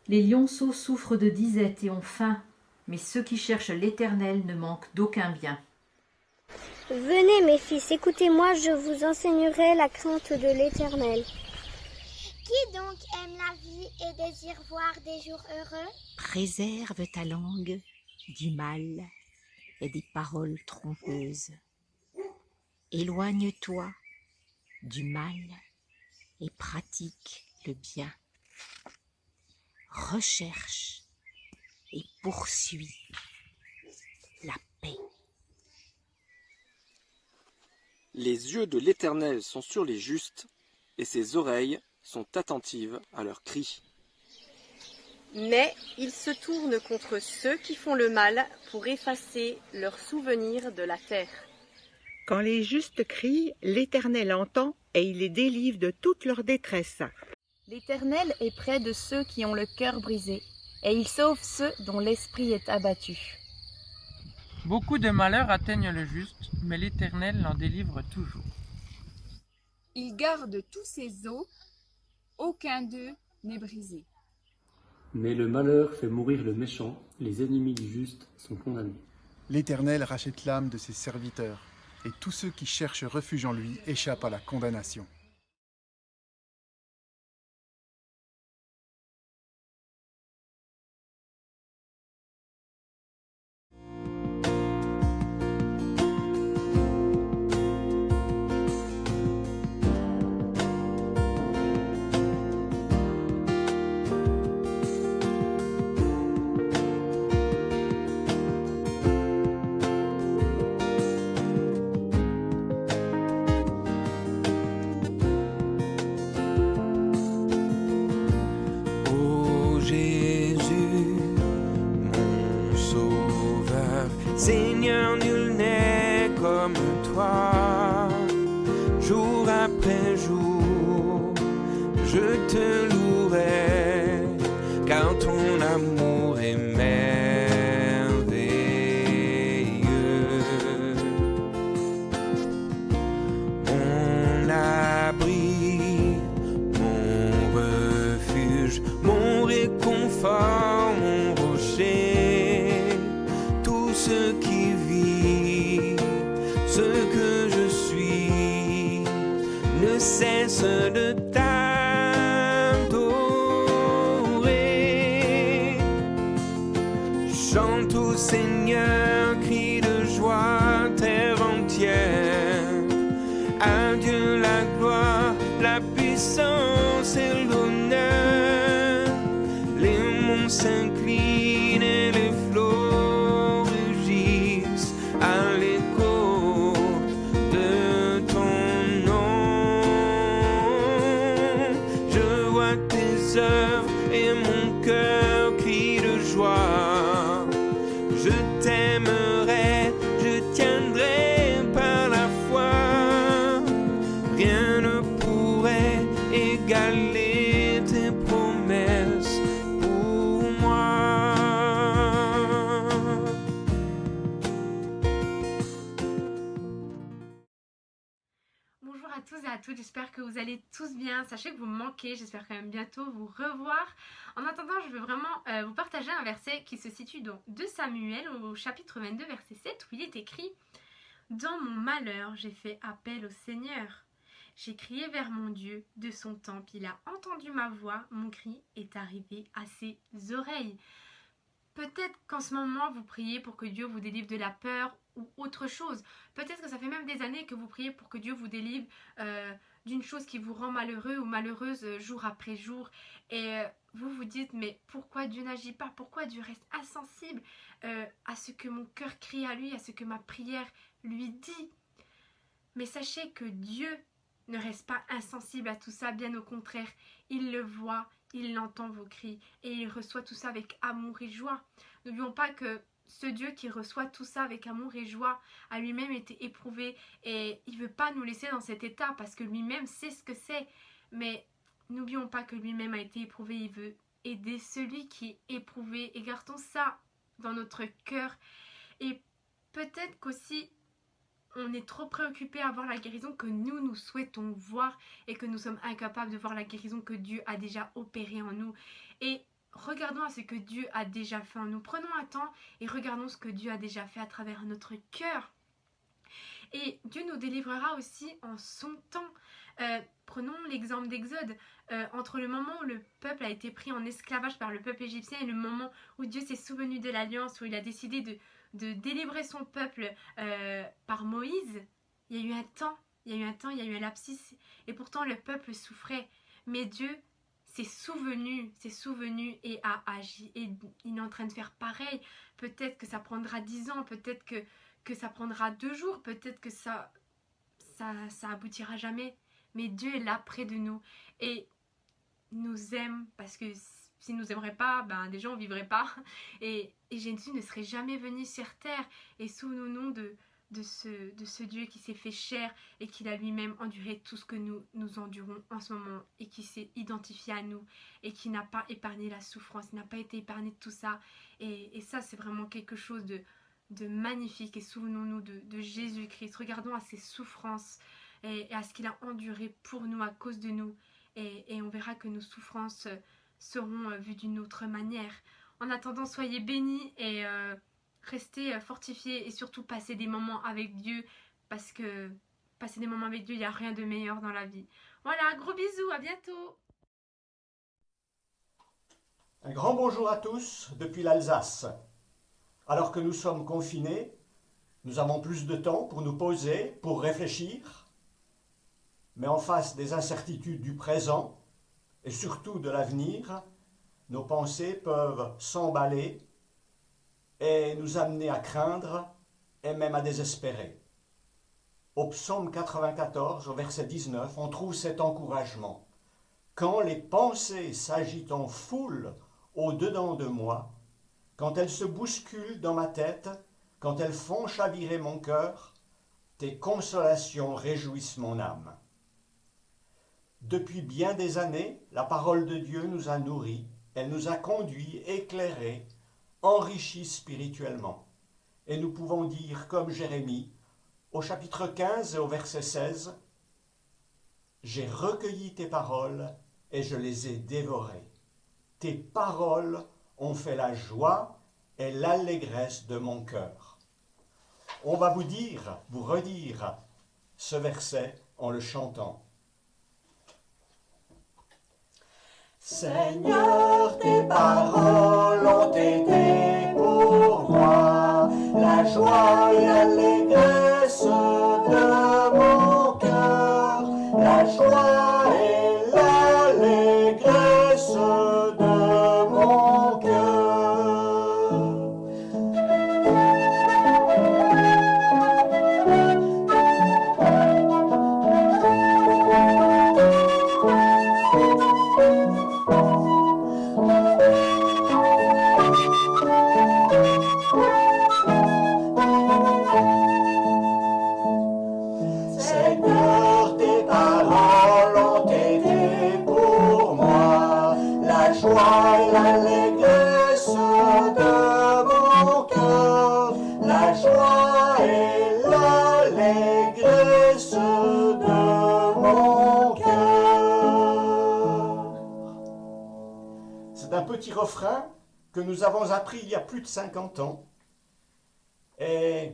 Les lionceaux souffrent de disette et ont faim, mais ceux qui cherchent l'Éternel ne manquent d'aucun bien. Venez mes fils, écoutez-moi, je vous enseignerai la crainte de l'Éternel. Qui donc aime la vie et désire voir des jours heureux? Préserve ta langue du mal et des paroles trompeuses. Éloigne-toi du mal et pratique le bien. Recherche et poursuis la paix. Les yeux de l'Éternel sont sur les justes, et ses oreilles sont attentives à leurs cris. Mais il se tourne contre ceux qui font le mal pour effacer leurs souvenirs de la terre. Quand les justes crient, l'Éternel entend et il les délivre de toute leur détresse. L'Éternel est près de ceux qui ont le cœur brisé, et il sauve ceux dont l'esprit est abattu. Beaucoup de malheurs atteignent le juste, mais l'Éternel l'en délivre toujours. Il garde tous ses os, aucun d'eux n'est brisé. Mais le malheur fait mourir le méchant, les ennemis du juste sont condamnés. L'Éternel rachète l'âme de ses serviteurs, et tous ceux qui cherchent refuge en lui échappent à la condamnation. Seigneur, nul n'est comme toi. Jour après jour, je te louerai, car ton amour est merveilleux. Mon abri, mon refuge, mon réconfort, mon rocher, tout ce qui vit, ce que je suis, ne cesse de t'adorer. Chante au Seigneur, crie de joie, terre entière. À Dieu la gloire, la puissance et l'honneur. Les monts s'inclinent et les flots rugissent à l'écho de ton nom. Je vois tes œuvres et mon cœur crie de joie. Je t'aimerai, je tiendrai par la foi. Rien ne pourrait égaler tes promesses pour moi. tous et à toutes, j'espère que vous allez tous bien. Sachez que vous me manquez, j'espère quand même bientôt vous revoir. En attendant, je veux vraiment vous partager un verset qui se situe dans 2 Samuel au chapitre 22 verset 7 où il est écrit « Dans mon malheur, j'ai fait appel au Seigneur. J'ai crié vers mon Dieu de son temple, il a entendu ma voix, mon cri est arrivé à ses oreilles. » Peut-être qu'en ce moment, vous priez pour que Dieu vous délivre de la peur ou autre chose. Peut-être que ça fait même des années que vous priez pour que Dieu vous délivre d'une chose qui vous rend malheureux ou malheureuse jour après jour. Et vous vous dites, mais pourquoi Dieu n'agit pas? Pourquoi Dieu reste insensible à ce que mon cœur crie à lui, à ce que ma prière lui dit? Mais sachez que Dieu ne reste pas insensible à tout ça, bien au contraire. Il le voit, il entend vos cris et il reçoit tout ça avec amour et joie. N'oublions pas que ce Dieu qui reçoit tout ça avec amour et joie a lui-même été éprouvé et il ne veut pas nous laisser dans cet état parce que lui-même sait ce que c'est. Mais n'oublions pas que lui-même a été éprouvé, il veut aider celui qui est éprouvé et gardons ça dans notre cœur. Et peut-être qu'aussi on est trop préoccupé à voir la guérison que nous souhaitons voir et que nous sommes incapables de voir la guérison que Dieu a déjà opérée en nous. Et regardons à ce que Dieu a déjà fait en nous. Prenons un temps et regardons ce que Dieu a déjà fait à travers notre cœur. Et Dieu nous délivrera aussi en son temps. Prenons l'exemple d'Exode. Entre le moment où le peuple a été pris en esclavage par le peuple égyptien et le moment où Dieu s'est souvenu de l'alliance, où il a décidé de délivrer son peuple par Moïse, il y a eu un temps, il y a eu un lapsus et pourtant le peuple souffrait. Mais Dieu s'est souvenu et a agi et il est en train de faire pareil. Peut-être que ça prendra 10 ans, peut-être que ça prendra 2 jours, peut-être que ça aboutira jamais. Mais Dieu est là près de nous et nous aime parce que s'il ne nous aimerait pas, ben déjà on ne vivrait pas. Et Jésus ne serait jamais venu sur terre. Et souvenons-nous de ce Dieu qui s'est fait chair et qui a lui-même enduré tout ce que nous endurons en ce moment et qui s'est identifié à nous et qui n'a pas épargné la souffrance, il n'a pas été épargné de tout ça. Et ça, c'est vraiment quelque chose de magnifique. Et souvenons-nous de Jésus-Christ. Regardons à ses souffrances et à ce qu'il a enduré pour nous à cause de nous. Et on verra que nos souffrances seront vues d'une autre manière. En attendant, soyez bénis et restez fortifiés et surtout passez des moments avec Dieu parce que passer des moments avec Dieu, il n'y a rien de meilleur dans la vie. Voilà, gros bisous, à bientôt. Un grand bonjour à tous depuis l'Alsace. Alors que nous sommes confinés, nous avons plus de temps pour nous poser, pour réfléchir. Mais en face des incertitudes du présent et surtout de l'avenir, nos pensées peuvent s'emballer et nous amener à craindre et même à désespérer. Au psaume 94, au verset 19, on trouve cet encouragement. « Quand les pensées s'agitent en foule au-dedans de moi, quand elles se bousculent dans ma tête, quand elles font chavirer mon cœur, tes consolations réjouissent mon âme. » Depuis bien des années, la parole de Dieu nous a nourris, elle nous a conduits, éclairés, enrichis spirituellement. Et nous pouvons dire, comme Jérémie, au chapitre 15 et au verset 16, « J'ai recueilli tes paroles et je les ai dévorées. Tes paroles ont fait la joie et l'allégresse de mon cœur. » On va vous redire ce verset en le chantant. Seigneur, tes paroles ont été pour moi la joie et l'allégresse de mon cœur, la joie et l'allégresse de mon cœur. petit refrain que nous avons appris il y a plus de 50 ans. Et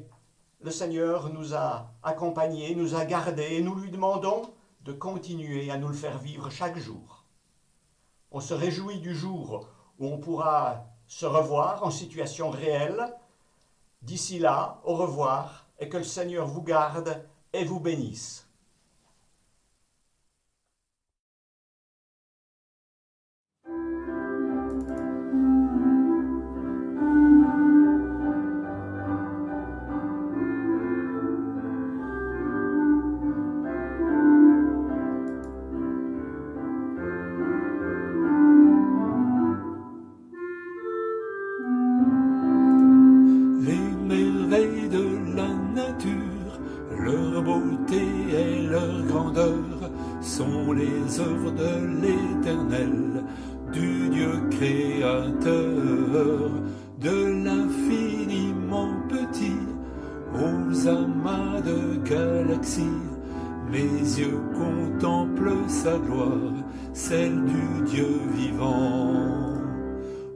le Seigneur nous a accompagnés, nous a gardés, et nous lui demandons de continuer à nous le faire vivre chaque jour. On se réjouit du jour où on pourra se revoir en situation réelle. D'ici là, au revoir, et que le Seigneur vous garde et vous bénisse. Sont les œuvres de l'Éternel, du Dieu créateur, de l'infiniment petit aux amas de galaxies. Mes yeux contemplent sa gloire, celle du Dieu vivant.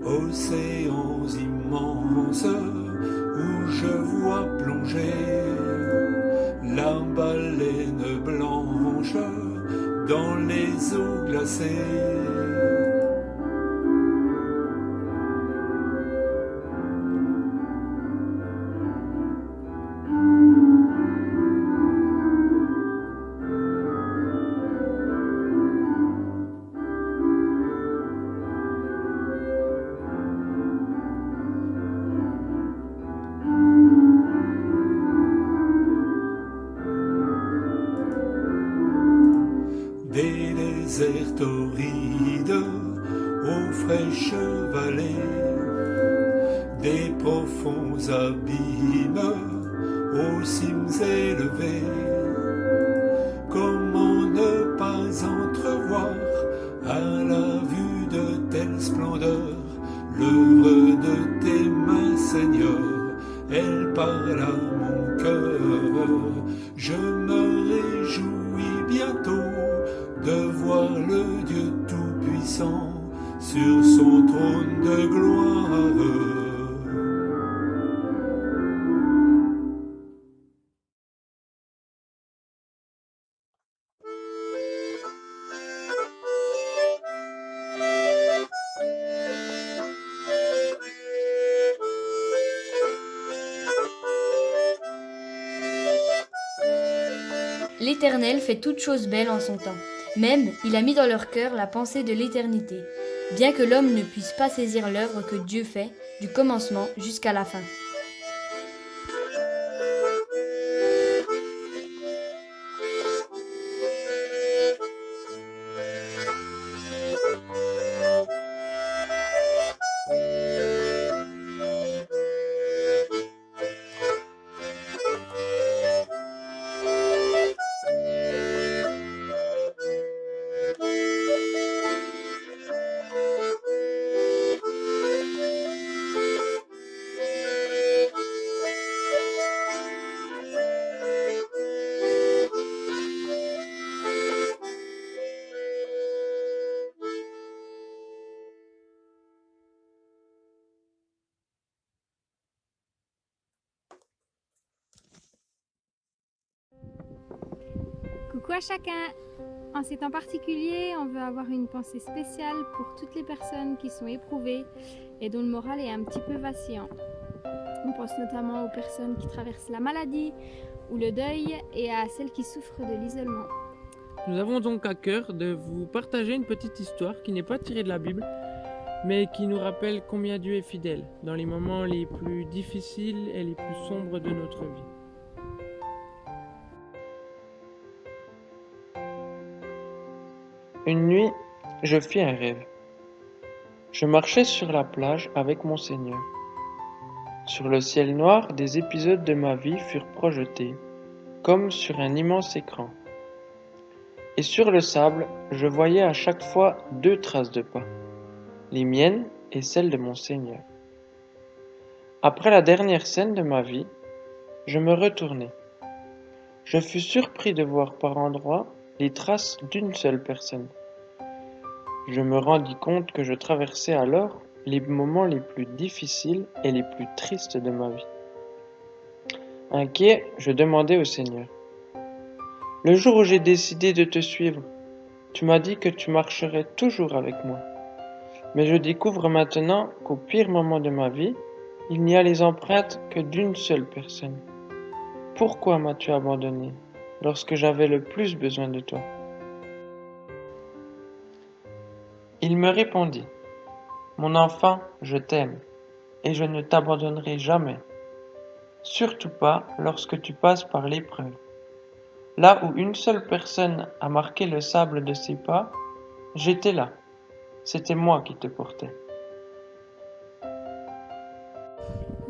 Océans immenses où je vois plonger la baleine blanche dans les eaux glacées. Des déserts torrides aux fraîches vallées, des profonds abîmes aux cimes élevées. Comment ne pas entrevoir à la vue de telle splendeur l'œuvre de tes mains, Seigneur, elle parle à mon cœur. Je me réjouis bientôt de voir le Dieu Tout-Puissant sur son trône de gloire. L'Éternel fait toutes choses belles en son temps. Même, il a mis dans leur cœur la pensée de l'éternité, bien que l'homme ne puisse pas saisir l'œuvre que Dieu fait, du commencement jusqu'à la fin. Coucou à chacun! En ces temps particuliers, on veut avoir une pensée spéciale pour toutes les personnes qui sont éprouvées et dont le moral est un petit peu vacillant. On pense notamment aux personnes qui traversent la maladie ou le deuil et à celles qui souffrent de l'isolement. Nous avons donc à cœur de vous partager une petite histoire qui n'est pas tirée de la Bible, mais qui nous rappelle combien Dieu est fidèle dans les moments les plus difficiles et les plus sombres de notre vie. Une nuit, je fis un rêve. Je marchais sur la plage avec mon Seigneur. Sur le ciel noir, des épisodes de ma vie furent projetés, comme sur un immense écran. Et sur le sable, je voyais à chaque fois 2 traces de pas, les miennes et celles de mon Seigneur. Après la dernière scène de ma vie, je me retournai. Je fus surpris de voir par endroits les traces d'une seule personne. je me rendis compte que je traversais alors les moments les plus difficiles et les plus tristes de ma vie. Inquiet, je demandai au Seigneur: le jour où j'ai décidé de te suivre, tu m'as dit que tu marcherais toujours avec moi. Mais je découvre maintenant qu'au pire moment de ma vie, il n'y a les empreintes que d'une seule personne. Pourquoi m'as-tu abandonné lorsque j'avais le plus besoin de toi? Il me répondit: mon enfant, je t'aime, et je ne t'abandonnerai jamais. Surtout pas lorsque tu passes par l'épreuve. Là où une seule personne a marqué le sable de ses pas, j'étais là. C'était moi qui te portais.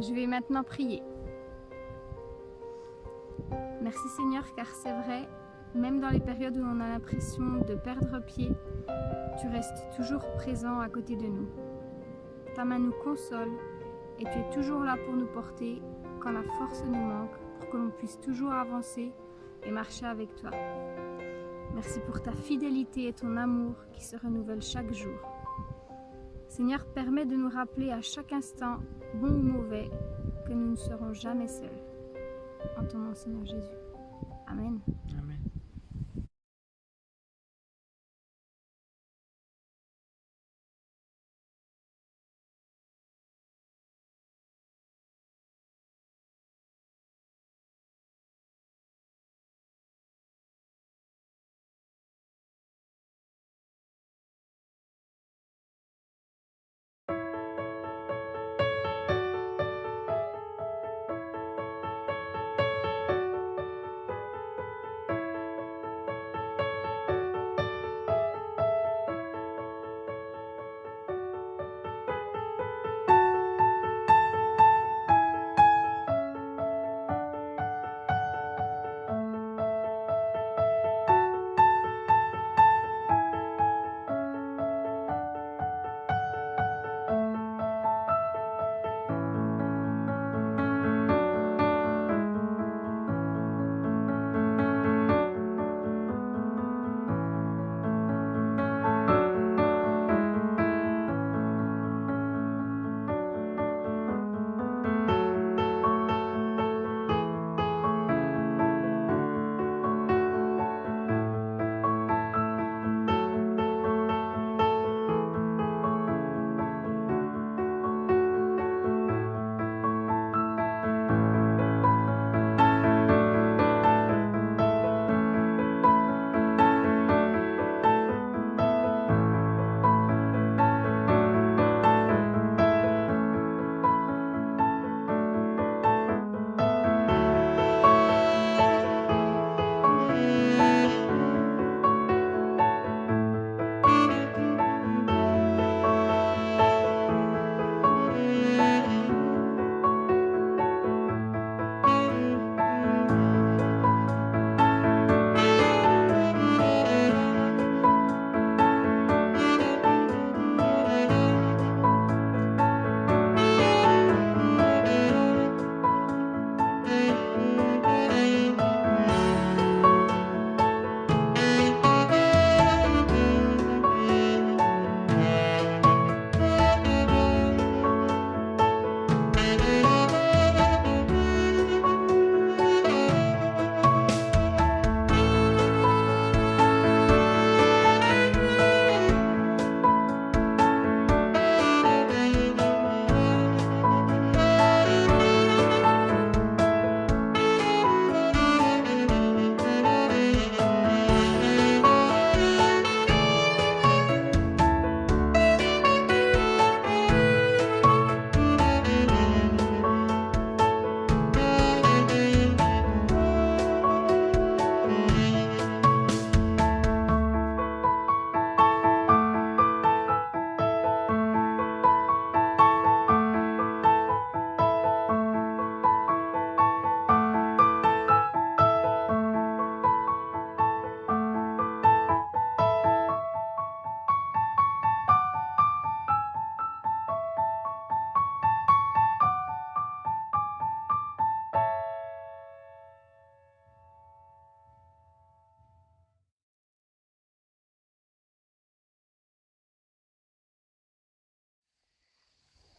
Je vais maintenant prier. Merci Seigneur, car c'est vrai, même dans les périodes où on a l'impression de perdre pied, tu restes toujours présent à côté de nous. Ta main nous console et tu es toujours là pour nous porter quand la force nous manque, pour que l'on puisse toujours avancer et marcher avec toi. Merci pour ta fidélité et ton amour qui se renouvellent chaque jour. Seigneur, permets de nous rappeler à chaque instant, bon ou mauvais, que nous ne serons jamais seuls. En ton nom, Seigneur Jésus. Amen. Amen.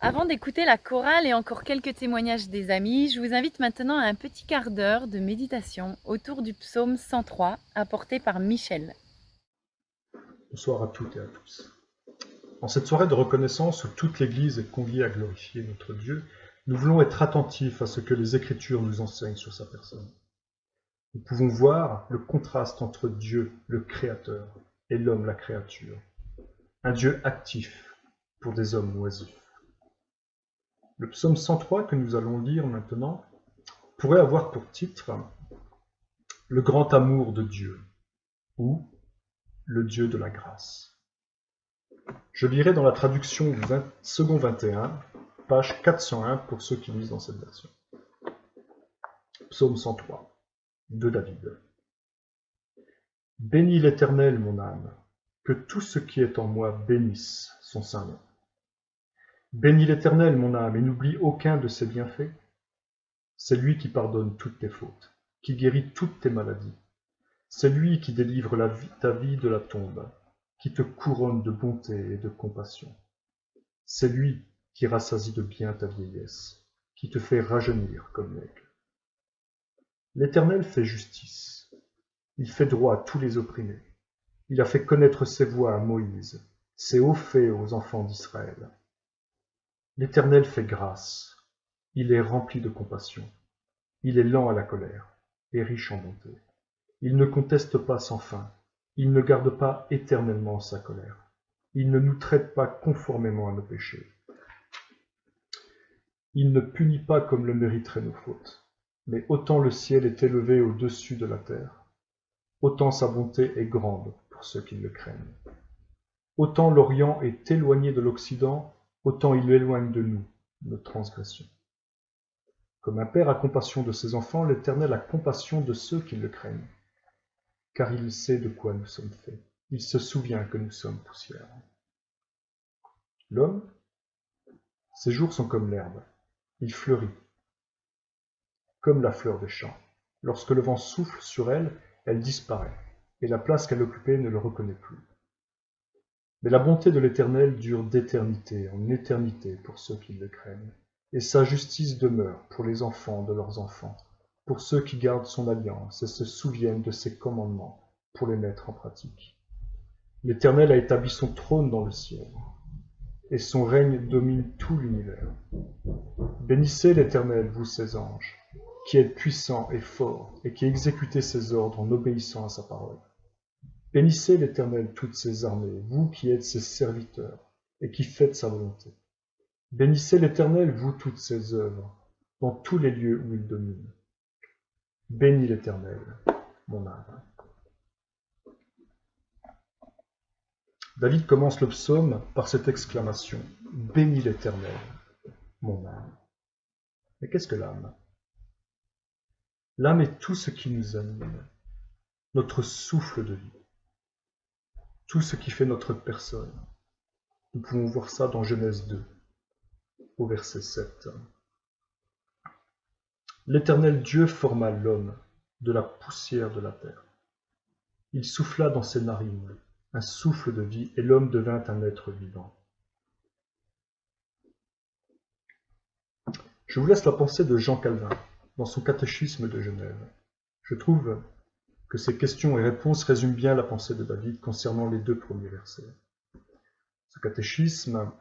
Avant d'écouter la chorale et encore quelques témoignages des amis, je vous invite maintenant à un petit quart d'heure de méditation autour du psaume 103 apporté par Michel. Bonsoir à toutes et à tous. En cette soirée de reconnaissance où toute l'Église est conviée à glorifier notre Dieu, nous voulons être attentifs à ce que les Écritures nous enseignent sur sa personne. Nous pouvons voir le contraste entre Dieu, le Créateur, et l'homme, la créature. Un Dieu actif pour des hommes oisifs. Le psaume 103 que nous allons lire maintenant pourrait avoir pour titre « Le grand amour de Dieu » ou « Le Dieu de la grâce ». Je lirai dans la traduction du second 21, page 401 pour ceux qui lisent dans cette version. Psaume 103 de David. Bénis l'Éternel, mon âme, que tout ce qui est en moi bénisse son saint nom. Bénis l'Éternel, mon âme, et n'oublie aucun de ses bienfaits. C'est lui qui pardonne toutes tes fautes, qui guérit toutes tes maladies. C'est lui qui délivre ta vie de la tombe, qui te couronne de bonté et de compassion. C'est lui qui rassasie de bien ta vieillesse, qui te fait rajeunir comme l'aigle. L'Éternel fait justice. Il fait droit à tous les opprimés. Il a fait connaître ses voies à Moïse, ses hauts faits aux enfants d'Israël. L'Éternel fait grâce, il est rempli de compassion, il est lent à la colère et riche en bonté. Il ne conteste pas sans fin, il ne garde pas éternellement sa colère, il ne nous traite pas conformément à nos péchés. Il ne punit pas comme le mériteraient nos fautes, mais autant le ciel est élevé au-dessus de la terre, autant sa bonté est grande pour ceux qui le craignent. Autant l'Orient est éloigné de l'Occident, autant il éloigne de nous nos transgressions. Comme un père a compassion de ses enfants, l'Éternel a compassion de ceux qui le craignent, car il sait de quoi nous sommes faits. Il se souvient que nous sommes poussière. L'homme, ses jours sont comme l'herbe, il fleurit, comme la fleur des champs. Lorsque le vent souffle sur elle, elle disparaît, et la place qu'elle occupait ne le reconnaît plus. Mais la bonté de l'Éternel dure d'éternité en éternité pour ceux qui le craignent, et sa justice demeure pour les enfants de leurs enfants, pour ceux qui gardent son alliance et se souviennent de ses commandements pour les mettre en pratique. L'Éternel a établi son trône dans le ciel, et son règne domine tout l'univers. Bénissez l'Éternel, vous ses anges, qui êtes puissants et forts, et qui exécutez ses ordres en obéissant à sa parole. Bénissez l'Éternel toutes ses armées, vous qui êtes ses serviteurs, et qui faites sa volonté. Bénissez l'Éternel, vous toutes ses œuvres, dans tous les lieux où il domine. Bénis l'Éternel, mon âme. David commence le psaume par cette exclamation « Bénis l'Éternel, mon âme ». Mais qu'est-ce que l'âme ? L'âme est tout ce qui nous anime, notre souffle de vie, tout ce qui fait notre personne. Nous pouvons voir ça dans Genèse 2, au verset 7. L'Éternel Dieu forma l'homme de la poussière de la terre. Il souffla dans ses narines un souffle de vie, et l'homme devint un être vivant. Je vous laisse la pensée de Jean Calvin dans son catéchisme de Genève. Je trouve que ces questions et réponses résument bien la pensée de David concernant les 2 premiers versets. Ce catéchisme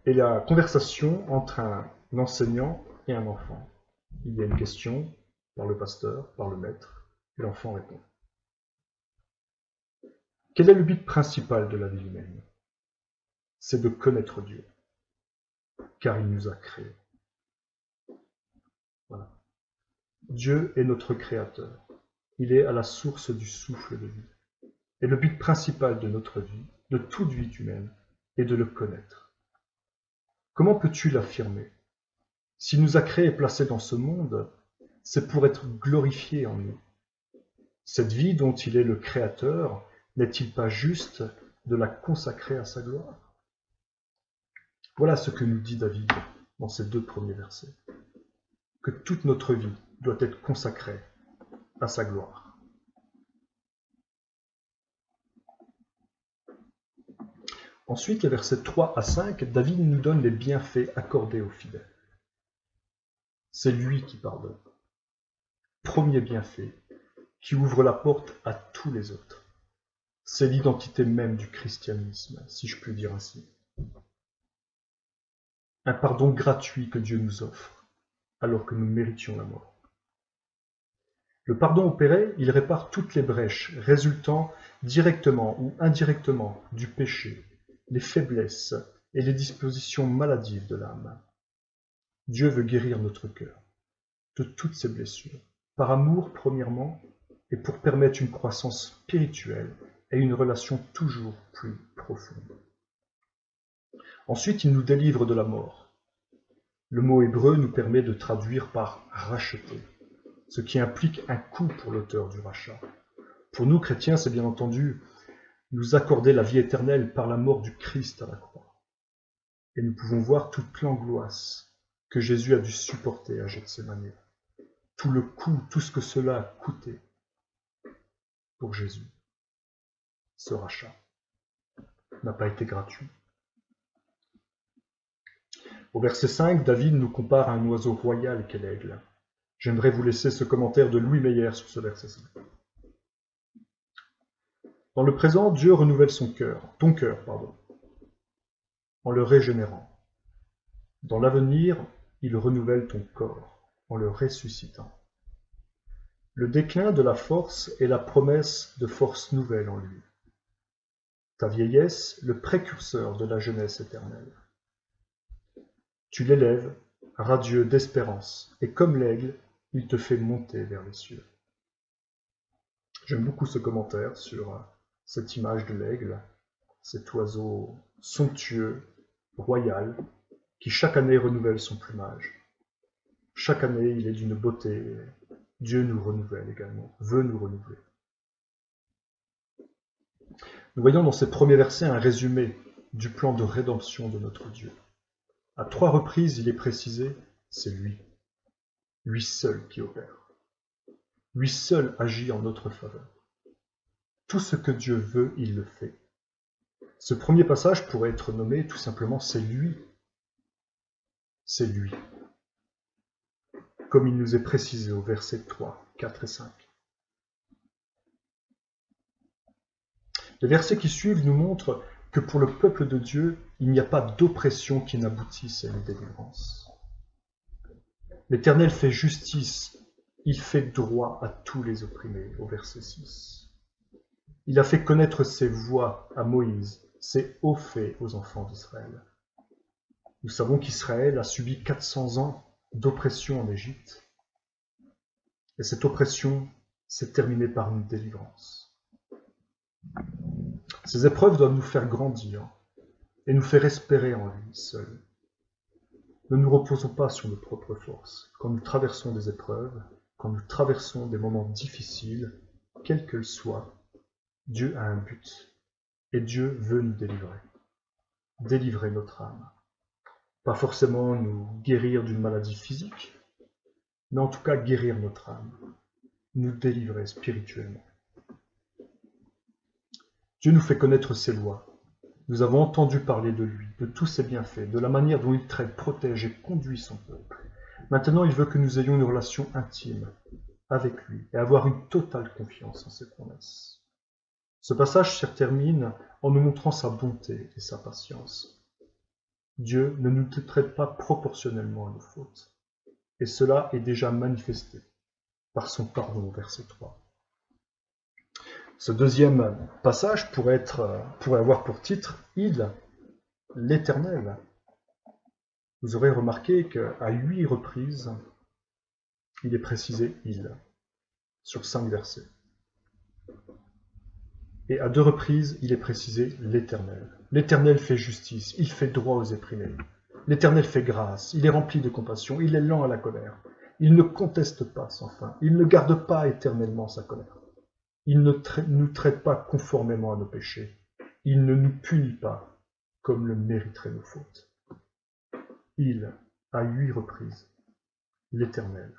est la conversation entre un enseignant et un enfant. Il y a une question par le pasteur, par le maître, et l'enfant répond. Quel est le but principal de la vie humaine ? C'est de connaître Dieu, car il nous a créés. Voilà. Dieu est notre créateur. Il est à la source du souffle de vie. Et le but principal de notre vie, de toute vie humaine, est de le connaître. Comment peux-tu l'affirmer ? S'il nous a créés et placés dans ce monde, c'est pour être glorifié en nous. Cette vie dont il est le créateur, n'est-il pas juste de la consacrer à sa gloire ? Voilà ce que nous dit David dans ces 2 premiers versets. Que toute notre vie doit être consacrée à sa gloire. Ensuite, les versets 3 à 5, David nous donne les bienfaits accordés aux fidèles. C'est lui qui pardonne. Premier bienfait, qui ouvre la porte à tous les autres. C'est l'identité même du christianisme, si je puis dire ainsi. Un pardon gratuit que Dieu nous offre, alors que nous méritions la mort. Le pardon opéré, il répare toutes les brèches résultant directement ou indirectement du péché, les faiblesses et les dispositions maladives de l'âme. Dieu veut guérir notre cœur de toutes ces blessures, par amour premièrement, et pour permettre une croissance spirituelle et une relation toujours plus profonde. Ensuite, il nous délivre de la mort. Le mot hébreu nous permet de traduire par « racheter », ce qui implique un coût pour l'auteur du rachat. Pour nous, chrétiens, c'est bien entendu nous accorder la vie éternelle par la mort du Christ à la croix. Et nous pouvons voir toute l'angoisse que Jésus a dû supporter à Gethsémani. Tout le coût, tout ce que cela a coûté pour Jésus. Ce rachat n'a pas été gratuit. Au verset 5, David nous compare à un oiseau royal qu'est l'aigle. J'aimerais vous laisser ce commentaire de Louis Meyer sur ce verset 5. Dans le présent, Dieu renouvelle ton cœur, en le régénérant. Dans l'avenir, il renouvelle ton corps, en le ressuscitant. Le déclin de la force est la promesse de force nouvelle en lui. Ta vieillesse, le précurseur de la jeunesse éternelle. Tu l'élèves, radieux d'espérance, et comme l'aigle, il te fait monter vers les cieux. J'aime beaucoup ce commentaire sur cette image de l'aigle, cet oiseau somptueux, royal, qui chaque année renouvelle son plumage. Chaque année, il est d'une beauté. Dieu nous renouvelle également, veut nous renouveler. Nous voyons dans ces premiers versets un résumé du plan de rédemption de notre Dieu. À 3 reprises, il est précisé, c'est lui. Lui seul qui opère. Lui seul agit en notre faveur. Tout ce que Dieu veut, il le fait. Ce premier passage pourrait être nommé tout simplement « c'est lui ». C'est lui. Comme il nous est précisé au verset 3, 4 et 5. Les versets qui suivent nous montrent que pour le peuple de Dieu, il n'y a pas d'oppression qui n'aboutisse à une délivrance. L'Éternel fait justice, il fait droit à tous les opprimés, au verset 6. Il a fait connaître ses voies à Moïse, ses hauts faits aux enfants d'Israël. Nous savons qu'Israël a subi 400 ans d'oppression en Égypte, et cette oppression s'est terminée par une délivrance. Ces épreuves doivent nous faire grandir et nous faire espérer en lui seul. Ne nous reposons pas sur nos propres forces. Quand nous traversons des épreuves, quand nous traversons des moments difficiles, quels qu'ils soient, Dieu a un but, et Dieu veut nous délivrer. Délivrer notre âme. Pas forcément nous guérir d'une maladie physique, mais en tout cas guérir notre âme, nous délivrer spirituellement. Dieu nous fait connaître ses lois. Nous avons entendu parler de lui, de tous ses bienfaits, de la manière dont il traite, protège et conduit son peuple. Maintenant, il veut que nous ayons une relation intime avec lui et avoir une totale confiance en ses promesses. Ce passage se termine en nous montrant sa bonté et sa patience. Dieu ne nous traite pas proportionnellement à nos fautes, et cela est déjà manifesté par son pardon au verset 3. Ce deuxième passage pourrait avoir pour titre « Il, l'Éternel ». Vous aurez remarqué qu'à 8 reprises, il est précisé « Il » sur 5 versets. Et à 2 reprises, il est précisé « l'Éternel ». L'Éternel fait justice, il fait droit aux opprimés. L'Éternel fait grâce, il est rempli de compassion, il est lent à la colère. Il ne conteste pas sans fin, il ne garde pas éternellement sa colère. Il ne nous traite pas conformément à nos péchés. Il ne nous punit pas comme le mériteraient nos fautes. Il, à 8 reprises. L'Éternel,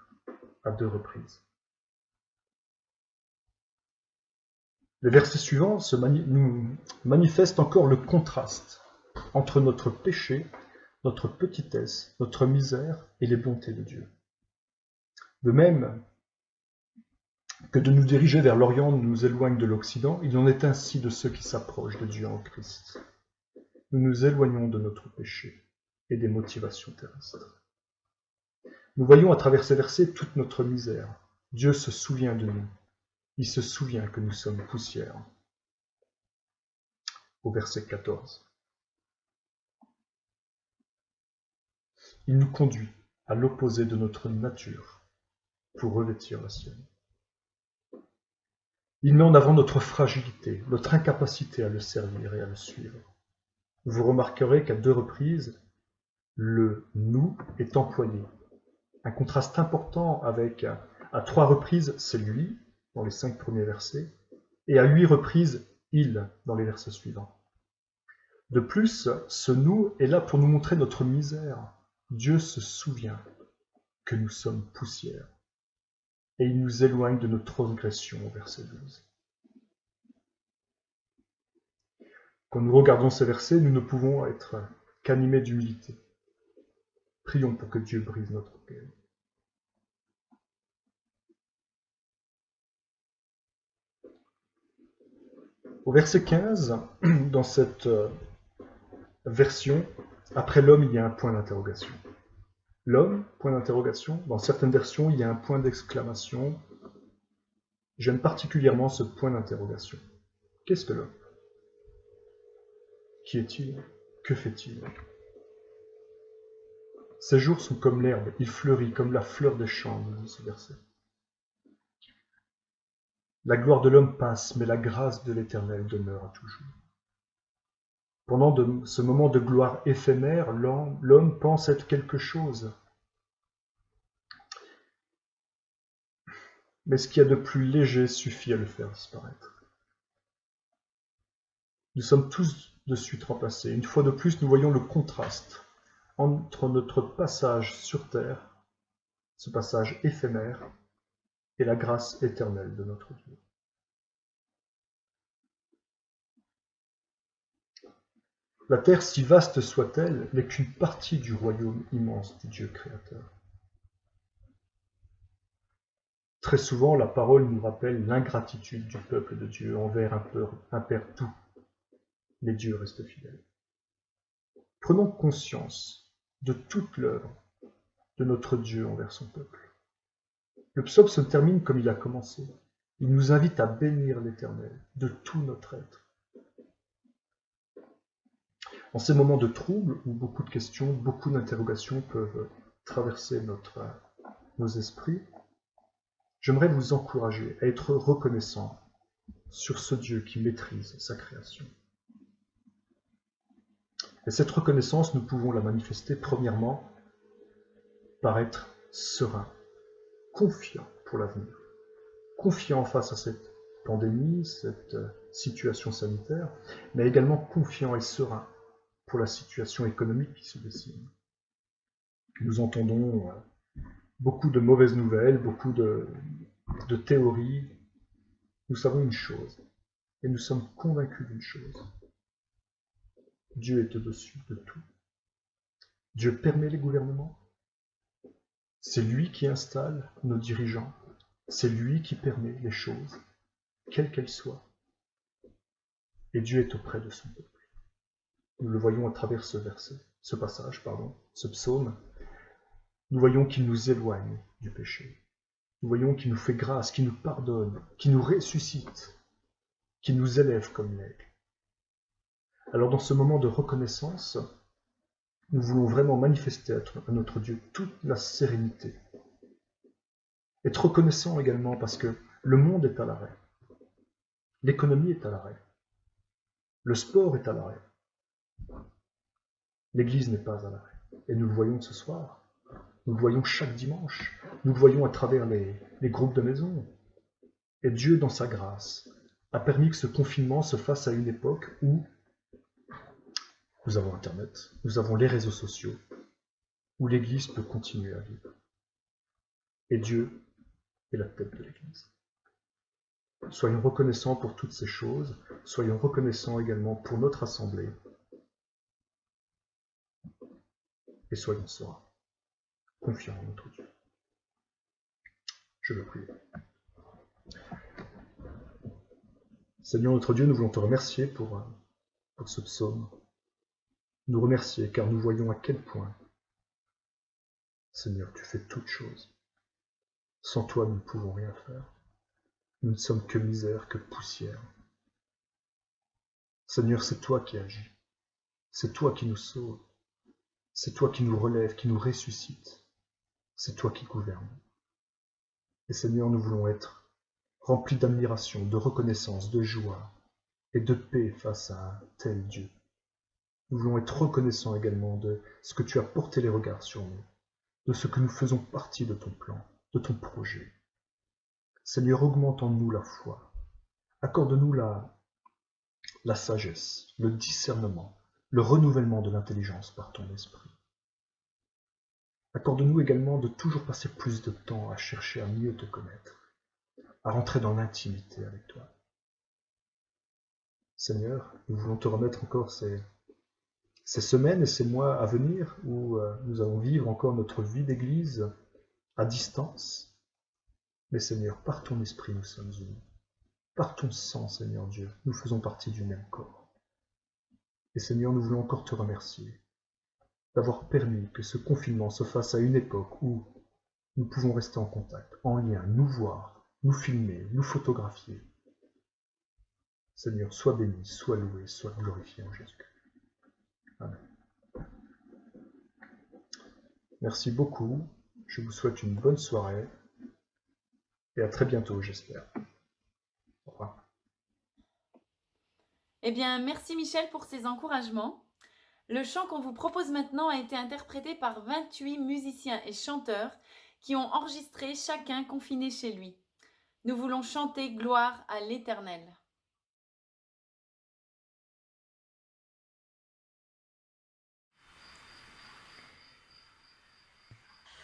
à 2 reprises. Les versets suivants nous manifestent encore le contraste entre notre péché, notre petitesse, notre misère et les bontés de Dieu. De même que de nous diriger vers l'Orient nous éloigne de l'Occident, il en est ainsi de ceux qui s'approchent de Dieu en Christ. Nous nous éloignons de notre péché et des motivations terrestres. Nous voyons à travers ces versets toute notre misère. Dieu se souvient de nous. Il se souvient que nous sommes poussière. Au verset 14. Il nous conduit à l'opposé de notre nature pour revêtir la sienne. Il met en avant notre fragilité, notre incapacité à le servir et à le suivre. Vous remarquerez qu'à 2 reprises, le « nous » est employé. Un contraste important avec, à 3 reprises, c'est lui, dans les 5 premiers versets, et à 8 reprises, il, dans les versets suivants. De plus, ce « nous » est là pour nous montrer notre misère. Dieu se souvient que nous sommes poussière, et il nous éloigne de nos transgressions, au verset 12. Quand nous regardons ces versets, nous ne pouvons être qu'animés d'humilité. Prions pour que Dieu brise notre orgueil. Au verset 15, dans cette version, après l'homme, il y a un point d'interrogation. L'homme, point d'interrogation. Dans certaines versions, il y a un point d'exclamation. J'aime particulièrement ce point d'interrogation. Qu'est-ce que l'homme? Qui est-il? Que fait-il? Ses jours sont comme l'herbe, il fleurit comme la fleur des champs, nous dit ce verset. La gloire de l'homme passe, mais la grâce de l'Éternel demeure à toujours. Pendant ce moment de gloire éphémère, l'homme pense être quelque chose. Mais ce qu'il y a de plus léger suffit à le faire disparaître. Nous sommes tous de suite remplacés. Une fois de plus, nous voyons le contraste entre notre passage sur terre, ce passage éphémère, et la grâce éternelle de notre Dieu. La terre, si vaste soit-elle, n'est qu'une partie du royaume immense du Dieu créateur. Très souvent, la parole nous rappelle l'ingratitude du peuple de Dieu envers un Père doux, mais Dieu reste fidèle. Prenons conscience de toute l'œuvre de notre Dieu envers son peuple. Le psaume se termine comme il a commencé. Il nous invite à bénir l'Éternel de tout notre être. En ces moments de trouble, où beaucoup de questions, beaucoup d'interrogations peuvent traverser nos esprits, j'aimerais vous encourager à être reconnaissant sur ce Dieu qui maîtrise sa création. Et cette reconnaissance, nous pouvons la manifester premièrement par être serein, confiant pour l'avenir, confiant face à cette pandémie, cette situation sanitaire, mais également confiant et serein pour la situation économique qui se dessine. Nous entendons beaucoup de mauvaises nouvelles, beaucoup de théories. Nous savons une chose, et nous sommes convaincus d'une chose. Dieu est au-dessus de tout. Dieu permet les gouvernements. C'est lui qui installe nos dirigeants. C'est lui qui permet les choses, quelles qu'elles soient. Et Dieu est auprès de son peuple. Nous le voyons à travers ce psaume. Nous voyons qu'il nous éloigne du péché. Nous voyons qu'il nous fait grâce, qu'il nous pardonne, qu'il nous ressuscite, qu'il nous élève comme l'aigle. Alors dans ce moment de reconnaissance, nous voulons vraiment manifester à notre Dieu toute la sérénité. Être reconnaissant également parce que le monde est à l'arrêt. L'économie est à l'arrêt. Le sport est à l'arrêt. L'Église n'est pas à l'arrêt. Et nous le voyons ce soir. Nous le voyons chaque dimanche. Nous le voyons à travers les groupes de maison. Et Dieu, dans sa grâce, a permis que ce confinement se fasse à une époque où nous avons Internet, nous avons les réseaux sociaux, où l'Église peut continuer à vivre. Et Dieu est la tête de l'Église. Soyons reconnaissants pour toutes ces choses, soyons reconnaissants également pour notre assemblée, et soyons sereins, confiants en notre Dieu. Je veux prier. Seigneur notre Dieu, nous voulons te remercier pour ce psaume. Nous remercier car nous voyons à quel point, Seigneur, tu fais toutes choses. Sans toi, nous ne pouvons rien faire. Nous ne sommes que misère, que poussière. Seigneur, c'est toi qui agis. C'est toi qui nous sauves. C'est toi qui nous relèves, qui nous ressuscite. C'est toi qui gouvernes. Et Seigneur, nous voulons être remplis d'admiration, de reconnaissance, de joie et de paix face à un tel Dieu. Nous voulons être reconnaissants également de ce que tu as porté les regards sur nous, de ce que nous faisons partie de ton plan, de ton projet. Seigneur, augmente en nous la foi. Accorde-nous la sagesse, le discernement, le renouvellement de l'intelligence par ton esprit. Accorde-nous également de toujours passer plus de temps à chercher à mieux te connaître, à rentrer dans l'intimité avec toi. Seigneur, nous voulons te remettre encore ces semaines et ces mois à venir où nous allons vivre encore notre vie d'église à distance. Mais Seigneur, par ton esprit nous sommes unis. Par ton sang, Seigneur Dieu, nous faisons partie du même corps. Et Seigneur, nous voulons encore te remercier d'avoir permis que ce confinement se fasse à une époque où nous pouvons rester en contact, en lien, nous voir, nous filmer, nous photographier. Seigneur, sois béni, sois loué, sois glorifié en Jésus-Christ. Amen. Merci beaucoup. Je vous souhaite une bonne soirée et à très bientôt, j'espère. Au revoir. Eh bien, merci Michel pour ces encouragements. Le chant qu'on vous propose maintenant a été interprété par 28 musiciens et chanteurs qui ont enregistré chacun confiné chez lui. Nous voulons chanter gloire à l'Éternel.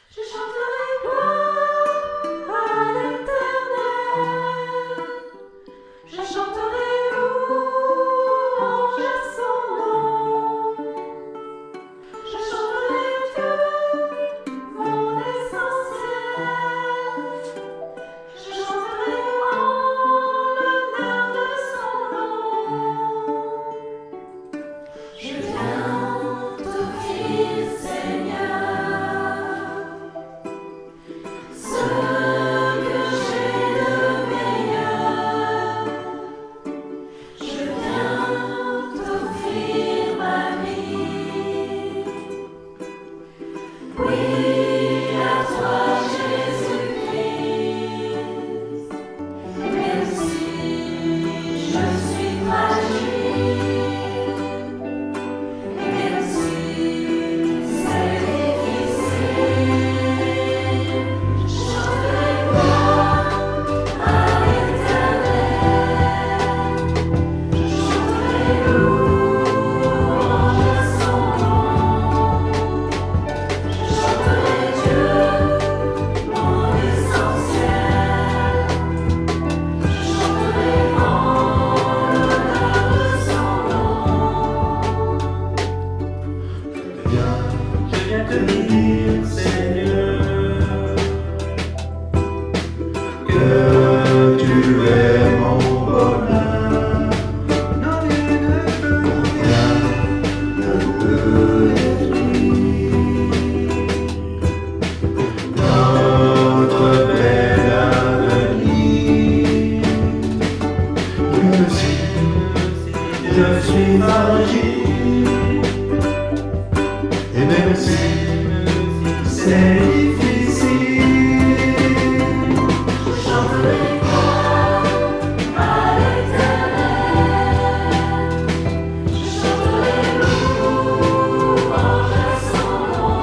Je chanterai gloire à l'Éternel. Je chanterai louange à son nom. Je chanterai Dieu, mon essentiel. Je chanterai en l'honneur de son nom. Je viens t'offrir, Seigneur, ce que j'ai de meilleur. Je viens t'offrir ma vie. Oui, à toi Jésus-Christ. Même si je suis fragile, et même si c'est difficile, je chanterai gloire à l'Éternel. Je chanterai louange à son nom. Je chanterai Dieu, mon essentiel. Je chanterai en l'honneur de son nom. Je viens te dire, Seigneur, que tu es mon bonheur. Non, Dieu ne peut rien, ne peut détruire notre bel avenir. Même si je suis fragile, et même si c'est difficile, Je chanterai gloire à l'Éternel. Je chanterai louange à son nom.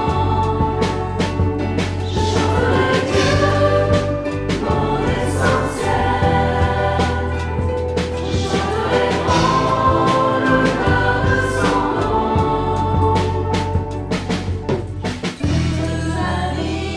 Je chanterai Dieu, mon essentiel. Je chanterai en l'honneur de son nom. Toute ma vie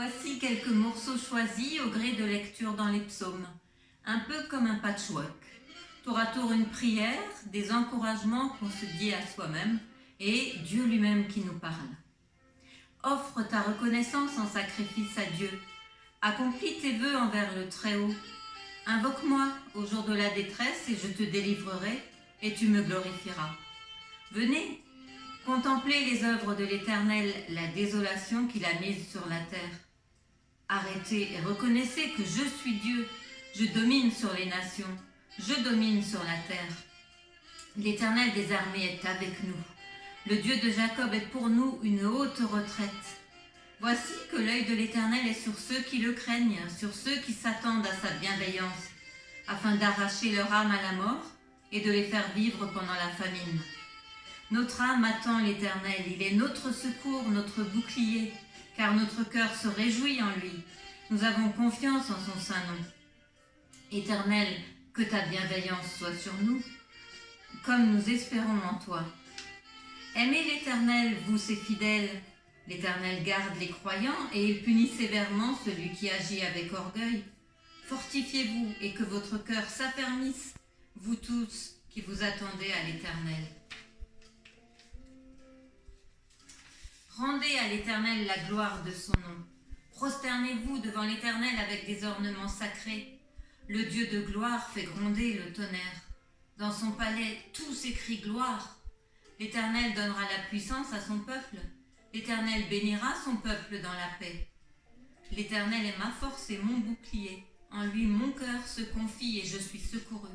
Voici quelques morceaux choisis au gré de lecture dans les psaumes, un peu comme un patchwork. Tour à tour une prière, des encouragements qu'on se dit à soi-même et Dieu lui-même qui nous parle. Offre ta reconnaissance en sacrifice à Dieu. Accomplis tes vœux envers le Très-Haut. Invoque-moi au jour de la détresse et je te délivrerai et tu me glorifieras. Venez, contemplez les œuvres de l'Éternel, la désolation qu'il a mise sur la terre. Arrêtez et reconnaissez que je suis Dieu. Je domine sur les nations, je domine sur la terre. L'Éternel des armées est avec nous. Le Dieu de Jacob est pour nous une haute retraite. Voici que l'œil de l'Éternel est sur ceux qui le craignent, sur ceux qui s'attendent à sa bienveillance, afin d'arracher leur âme à la mort et de les faire vivre pendant la famine. Notre âme attend l'Éternel, il est notre secours, notre bouclier, car notre cœur se réjouit en lui. Nous avons confiance en son saint nom. Éternel, que ta bienveillance soit sur nous, comme nous espérons en toi. Aimez l'Éternel, vous ses fidèles. L'Éternel garde les croyants et il punit sévèrement celui qui agit avec orgueil. Fortifiez-vous et que votre cœur s'affermisse, vous tous qui vous attendez à l'Éternel. Rendez à l'Éternel la gloire de son nom. Prosternez-vous devant l'Éternel avec des ornements sacrés. Le Dieu de gloire fait gronder le tonnerre. Dans son palais, tout s'écrie gloire. L'Éternel donnera la puissance à son peuple. L'Éternel bénira son peuple dans la paix. L'Éternel est ma force et mon bouclier. En lui mon cœur se confie et je suis secouru.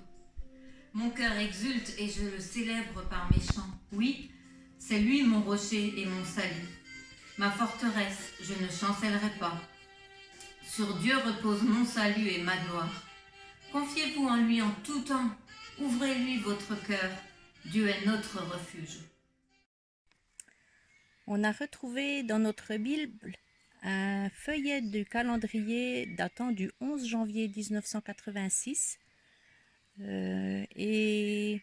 Mon cœur exulte et je le célèbre par mes chants. Oui, c'est lui mon rocher et mon salut. Ma forteresse, je ne chancellerai pas. Sur Dieu repose mon salut et ma gloire. Confiez-vous en lui en tout temps. Ouvrez-lui votre cœur. Dieu est notre refuge. On a retrouvé dans notre Bible un feuillet du calendrier datant du 11 janvier 1986 et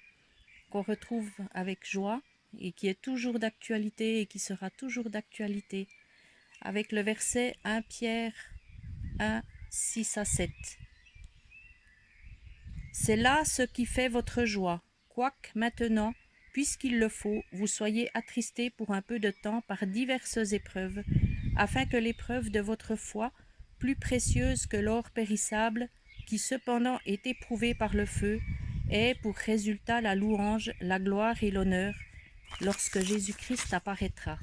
qu'on retrouve avec joie et qui est toujours d'actualité et qui sera toujours d'actualité avec le verset 1 Pierre 1, 6 à 7. C'est là ce qui fait votre joie, quoique maintenant, puisqu'il le faut, vous soyez attristés pour un peu de temps par diverses épreuves, afin que l'épreuve de votre foi, plus précieuse que l'or périssable, qui cependant est éprouvé par le feu, ait pour résultat la louange, la gloire et l'honneur, lorsque Jésus-Christ apparaîtra.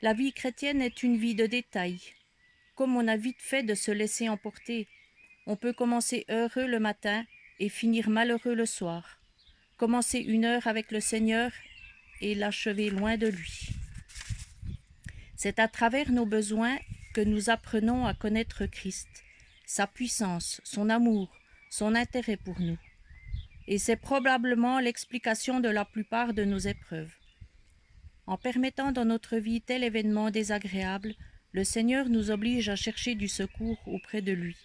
La vie chrétienne est une vie de détails. Comme on a vite fait de se laisser emporter, on peut commencer heureux le matin et finir malheureux le soir. Commencer une heure avec le Seigneur et l'achever loin de lui. C'est à travers nos besoins que nous apprenons à connaître Christ, sa puissance, son amour, son intérêt pour nous. Et c'est probablement l'explication de la plupart de nos épreuves. En permettant dans notre vie tel événement désagréable, le Seigneur nous oblige à chercher du secours auprès de lui.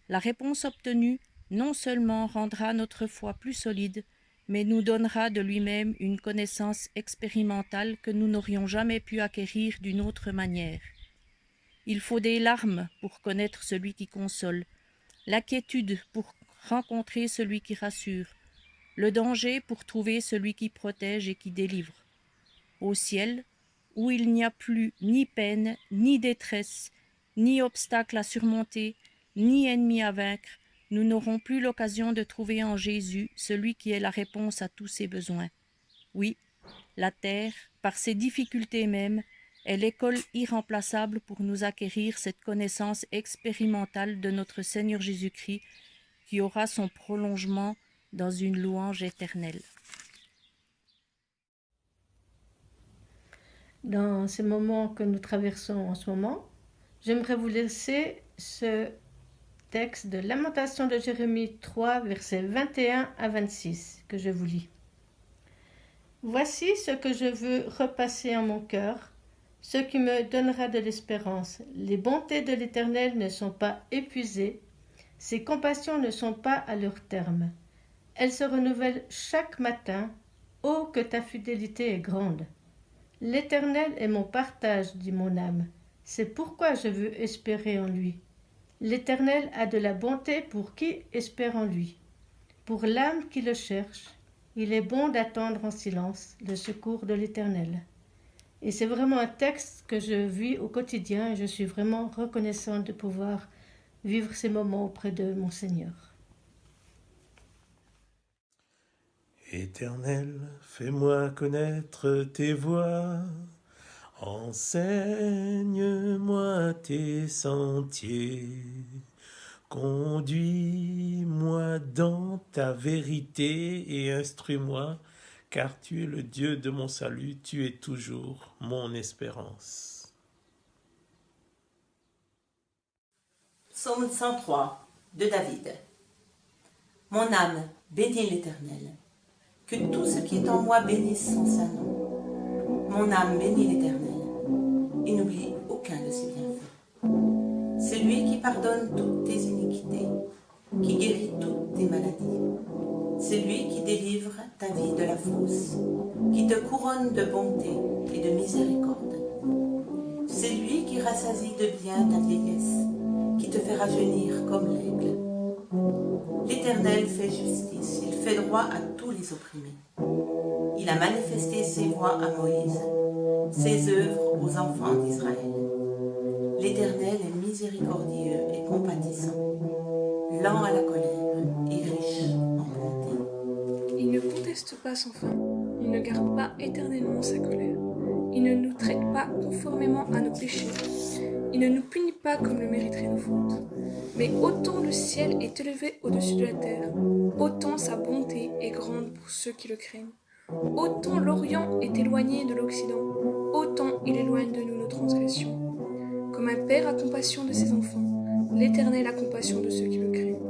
La réponse obtenue non seulement rendra notre foi plus solide, mais nous donnera de lui-même une connaissance expérimentale que nous n'aurions jamais pu acquérir d'une autre manière. Il faut des larmes pour connaître celui qui console, l'inquiétude pour rencontrer celui qui rassure, le danger pour trouver celui qui protège et qui délivre. Au ciel, où il n'y a plus ni peine, ni détresse, ni obstacle à surmonter, ni ennemi à vaincre, nous n'aurons plus l'occasion de trouver en Jésus celui qui est la réponse à tous ses besoins. Oui, la terre, par ses difficultés mêmes, est l'école irremplaçable pour nous acquérir cette connaissance expérimentale de notre Seigneur Jésus-Christ qui aura son prolongement dans une louange éternelle. Dans ces moments que nous traversons en ce moment, j'aimerais vous laisser ce texte de Lamentation de Jérémie 3, versets 21 à 26, que je vous lis. Voici ce que je veux repasser en mon cœur, ce qui me donnera de l'espérance. Les bontés de l'Éternel ne sont pas épuisées, ses compassions ne sont pas à leur terme. Elles se renouvellent chaque matin. Oh, que ta fidélité est grande! L'Éternel est mon partage, dit mon âme. C'est pourquoi je veux espérer en lui. L'Éternel a de la bonté pour qui espère en lui. Pour l'âme qui le cherche, il est bon d'attendre en silence le secours de l'Éternel. Et c'est vraiment un texte que je vis au quotidien et je suis vraiment reconnaissante de pouvoir vivre ces moments auprès de mon Seigneur. Éternel, fais-moi connaître tes voies, enseigne-moi tes sentiers, conduis-moi dans ta vérité et instruis-moi, car tu es le Dieu de mon salut, tu es toujours mon espérance. Psaume 103 de David. Mon âme bénit l'Éternel. Que tout ce qui est en moi bénisse son saint nom. Mon âme bénit l'Éternel et n'oublie aucun de ses bienfaits. C'est lui qui pardonne toutes tes iniquités, qui guérit toutes tes maladies. C'est lui qui délivre ta vie de la fosse, qui te couronne de bonté et de miséricorde. C'est lui qui rassasie de bien ta vieillesse, qui te fait rajeunir comme l'aigle. L'Éternel fait justice, il fait droit à tous les opprimés. Il a manifesté ses voies à Moïse, ses œuvres aux enfants d'Israël. L'Éternel est miséricordieux et compatissant, lent à la colère et riche en bonté. Il ne conteste pas sans fin, il ne garde pas éternellement sa colère. Il ne nous traite pas conformément à nos péchés. Il ne nous punit pas comme le mériteraient nos fautes. Mais autant le ciel est élevé au-dessus de la terre, autant sa bonté est grande pour ceux qui le craignent. Autant l'Orient est éloigné de l'Occident, autant il éloigne de nous nos transgressions. Comme un père a compassion de ses enfants, l'Éternel a compassion de ceux qui le craignent.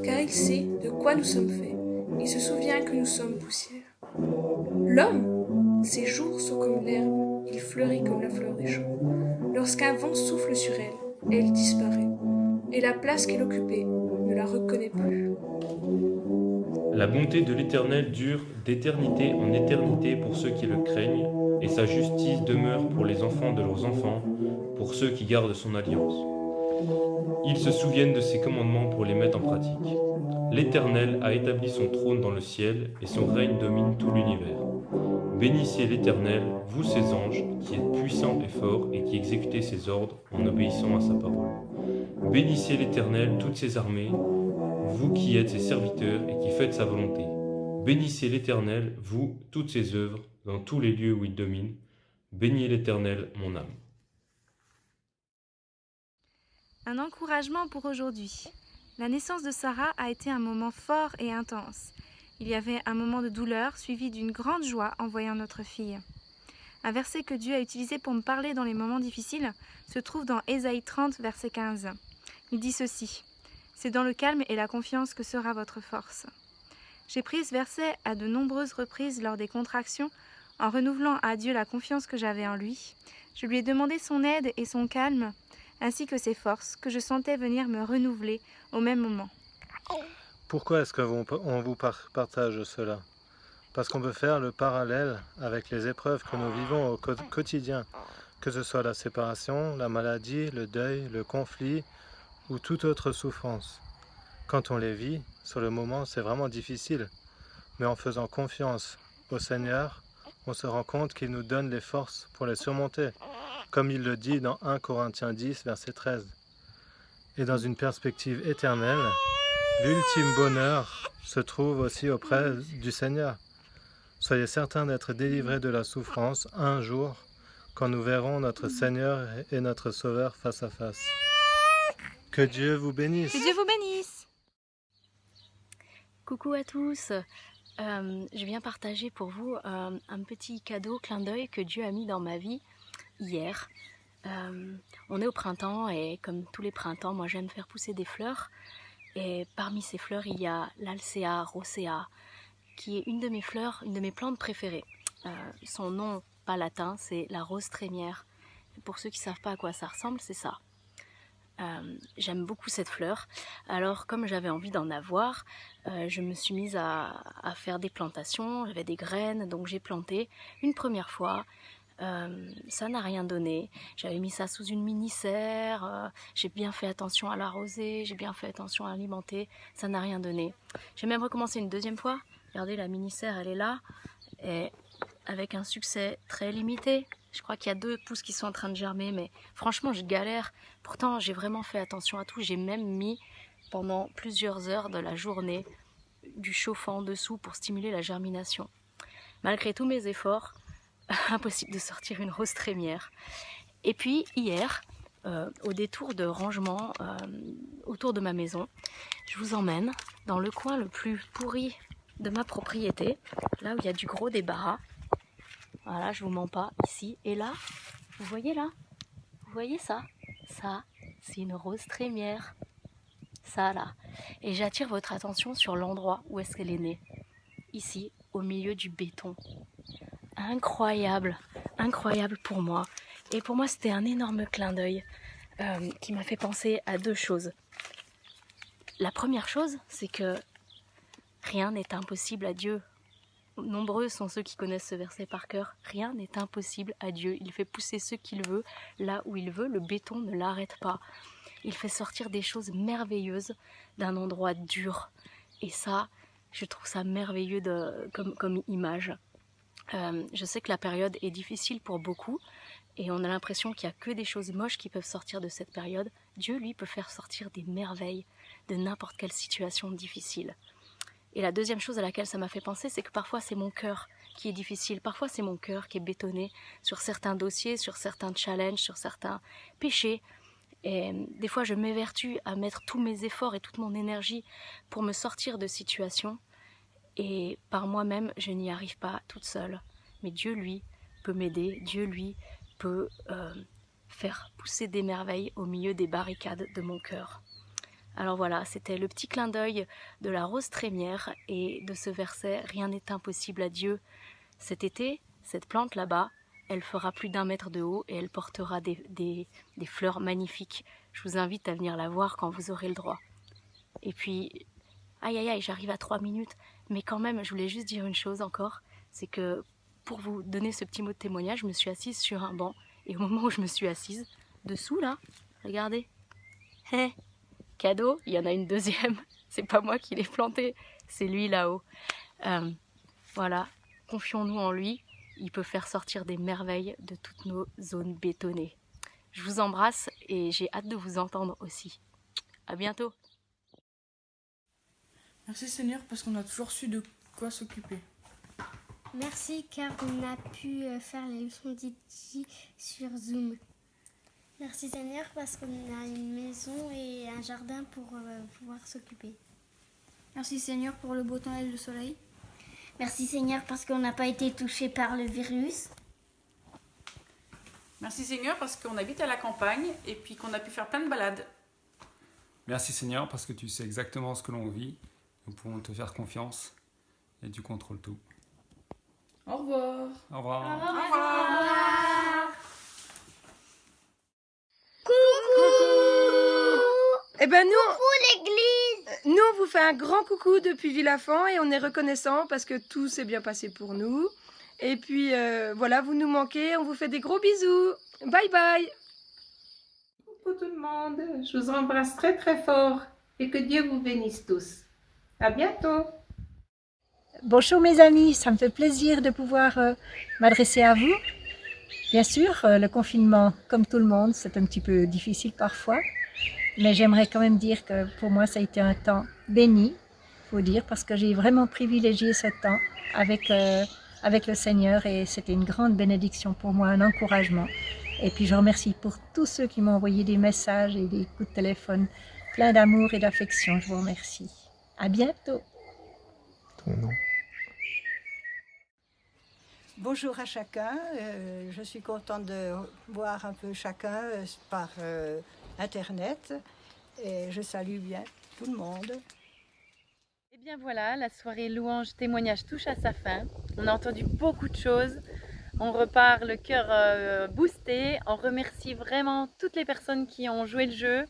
Car il sait de quoi nous sommes faits, il se souvient que nous sommes poussière. L'homme, ses jours sont comme l'herbe, il fleurit comme la fleur des champs. Lorsqu'un vent souffle sur elle, elle disparaît, et la place qu'elle occupait ne la reconnaît plus. La bonté de l'Éternel dure d'éternité en éternité pour ceux qui le craignent, et sa justice demeure pour les enfants de leurs enfants, pour ceux qui gardent son alliance. Ils se souviennent de ses commandements pour les mettre en pratique. L'Éternel a établi son trône dans le ciel, et son règne domine tout l'univers. Bénissez l'Éternel, vous ses anges, qui êtes puissants et forts, et qui exécutez ses ordres en obéissant à sa parole. Bénissez l'Éternel, toutes ses armées, vous qui êtes ses serviteurs et qui faites sa volonté. Bénissez l'Éternel, vous, toutes ses œuvres, dans tous les lieux où il domine. Bénis l'Éternel, mon âme. Un encouragement pour aujourd'hui. La naissance de Sarah a été un moment fort et intense. Il y avait un moment de douleur suivi d'une grande joie en voyant notre fille. Un verset que Dieu a utilisé pour me parler dans les moments difficiles se trouve dans Ésaïe 30, verset 15. Il dit ceci: « C'est dans le calme et la confiance que sera votre force. » J'ai pris ce verset à de nombreuses reprises lors des contractions en renouvelant à Dieu la confiance que j'avais en lui. Je lui ai demandé son aide et son calme, ainsi que ses forces, que je sentais venir me renouveler au même moment. Pourquoi est-ce qu'on vous partage cela? Parce qu'on peut faire le parallèle avec les épreuves que nous vivons au quotidien, que ce soit la séparation, la maladie, le deuil, le conflit ou toute autre souffrance. Quand on les vit, sur le moment, c'est vraiment difficile, mais en faisant confiance au Seigneur, on se rend compte qu'il nous donne les forces pour les surmonter, comme il le dit dans 1 Corinthiens 10, verset 13. Et dans une perspective éternelle, l'ultime bonheur se trouve aussi auprès du Seigneur. Soyez certains d'être délivrés de la souffrance un jour, quand nous verrons notre Seigneur et notre Sauveur face à face. Que Dieu vous bénisse. Que Dieu vous bénisse. Coucou à tous. Je viens partager pour vous un petit cadeau, clin d'œil que Dieu a mis dans ma vie hier. On est au printemps et comme tous les printemps, moi j'aime faire pousser des fleurs. Et parmi ces fleurs, il y a l'Alcea rosea, qui est une de mes fleurs, une de mes plantes préférées. Son nom, pas latin, c'est la rose trémière. Pour ceux qui ne savent pas à quoi ça ressemble, c'est ça. J'aime beaucoup cette fleur. Alors, comme j'avais envie d'en avoir, je me suis mise à faire des plantations. J'avais des graines, donc j'ai planté une première fois. Ça n'a rien donné. J'avais mis ça sous une mini-serre, j'ai bien fait attention à l'arroser, j'ai bien fait attention à l'alimenter, ça n'a rien donné. J'ai même recommencé une deuxième fois. Regardez, la mini-serre, elle est là, et avec un succès très limité. Je crois qu'il y a 2 pousses qui sont en train de germer, mais franchement, je galère. Pourtant, j'ai vraiment fait attention à tout. J'ai même mis, pendant plusieurs heures de la journée, du chauffant dessous pour stimuler la germination. Malgré tous mes efforts, impossible de sortir une rose trémière. Et puis, hier, au détour de rangement autour de ma maison, je vous emmène dans le coin le plus pourri de ma propriété, là où il y a du gros débarras. Voilà, je vous mens pas, ici. Et là, vous voyez là? Vous voyez ça? Ça, c'est une rose trémière. Ça, là. Et j'attire votre attention sur l'endroit où est-ce qu'elle est née. Ici, au milieu du béton. Incroyable, incroyable pour moi. Et pour moi, c'était un énorme clin d'œil qui m'a fait penser à 2 choses. La première chose, c'est que rien n'est impossible à Dieu. Nombreux sont ceux qui connaissent ce verset par cœur. Rien n'est impossible à Dieu. Il fait pousser ce qu'il veut, là où il veut. Le béton ne l'arrête pas. Il fait sortir des choses merveilleuses d'un endroit dur. Et ça, je trouve ça merveilleux comme image. Je sais que la période est difficile pour beaucoup et on a l'impression qu'il n'y a que des choses moches qui peuvent sortir de cette période. Dieu, lui, peut faire sortir des merveilles de n'importe quelle situation difficile. Et la deuxième chose à laquelle ça m'a fait penser, c'est que parfois c'est mon cœur qui est difficile, parfois c'est mon cœur qui est bétonné sur certains dossiers, sur certains challenges, sur certains péchés. Et des fois je m'évertue à mettre tous mes efforts et toute mon énergie pour me sortir de situations. Et par moi-même, je n'y arrive pas toute seule. Mais Dieu, lui, peut m'aider. Dieu, lui, peut faire pousser des merveilles au milieu des barricades de mon cœur. Alors voilà, c'était le petit clin d'œil de la rose trémière et de ce verset « Rien n'est impossible à Dieu ». Cet été, cette plante là-bas, elle fera plus d'1 mètre de haut et elle portera des fleurs magnifiques. Je vous invite à venir la voir quand vous aurez le droit. Et puis, aïe aïe aïe, j'arrive à 3 minutes. Mais quand même, je voulais juste dire une chose encore, c'est que pour vous donner ce petit mot de témoignage, je me suis assise sur un banc. Et au moment où je me suis assise, dessous là, regardez, cadeau, il y en a une deuxième. C'est pas moi qui l'ai planté, c'est lui là-haut. Voilà, confions-nous en lui, il peut faire sortir des merveilles de toutes nos zones bétonnées. Je vous embrasse et j'ai hâte de vous entendre aussi. À bientôt. Merci Seigneur parce qu'on a toujours su de quoi s'occuper. Merci car on a pu faire les leçons d'Itchi sur Zoom. Merci Seigneur parce qu'on a une maison et un jardin pour pouvoir s'occuper. Merci Seigneur pour le beau temps et le soleil. Merci Seigneur parce qu'on n'a pas été touché par le virus. Merci Seigneur parce qu'on habite à la campagne et puis qu'on a pu faire plein de balades. Merci Seigneur parce que tu sais exactement ce que l'on vit. Nous pouvons te faire confiance et tu contrôles tout. Au revoir. Au revoir. Au revoir. Au revoir. Eh ben nous, l'église. Nous on vous fait un grand coucou depuis Villafan et on est reconnaissant parce que tout s'est bien passé pour nous. Et puis voilà, vous nous manquez, on vous fait des gros bisous. Bye bye. Coucou tout le monde, je vous embrasse très très fort et que Dieu vous bénisse tous. À bientôt. Bonjour mes amis, ça me fait plaisir de pouvoir m'adresser à vous. Bien sûr, le confinement, comme tout le monde, c'est un petit peu difficile parfois. Mais j'aimerais quand même dire que pour moi, ça a été un temps béni, faut dire, parce que j'ai vraiment privilégié ce temps avec le Seigneur et c'était une grande bénédiction pour moi, un encouragement. Et puis je remercie pour tous ceux qui m'ont envoyé des messages et des coups de téléphone, plein d'amour et d'affection, je vous remercie. À bientôt. Ton nom. Bonjour à chacun, je suis contente de voir un peu chacun par Internet et je salue bien tout le monde. Et bien voilà, la soirée louange témoignage touche à sa fin. On a entendu beaucoup de choses, on repart le cœur boosté, on remercie vraiment toutes les personnes qui ont joué le jeu.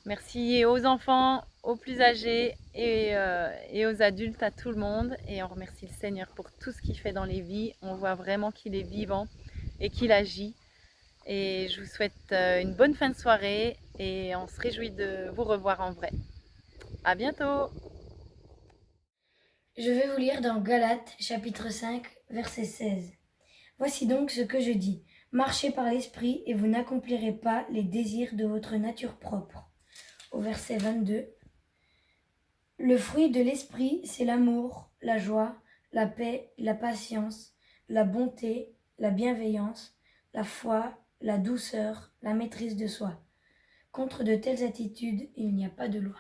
Merci aux enfants, aux plus âgés et aux adultes, à tout le monde. Et on remercie le Seigneur pour tout ce qu'il fait dans les vies. On voit vraiment qu'il est vivant et qu'il agit. Et je vous souhaite une bonne fin de soirée et on se réjouit de vous revoir en vrai. À bientôt! Je vais vous lire dans Galates, chapitre 5, verset 16. Voici donc ce que je dis. Marchez par l'esprit et vous n'accomplirez pas les désirs de votre nature propre. Au verset 22. Le fruit de l'esprit, c'est l'amour, la joie, la paix, la patience, la bonté, la bienveillance, la foi, la douceur, la maîtrise de soi. Contre de telles attitudes, il n'y a pas de loi.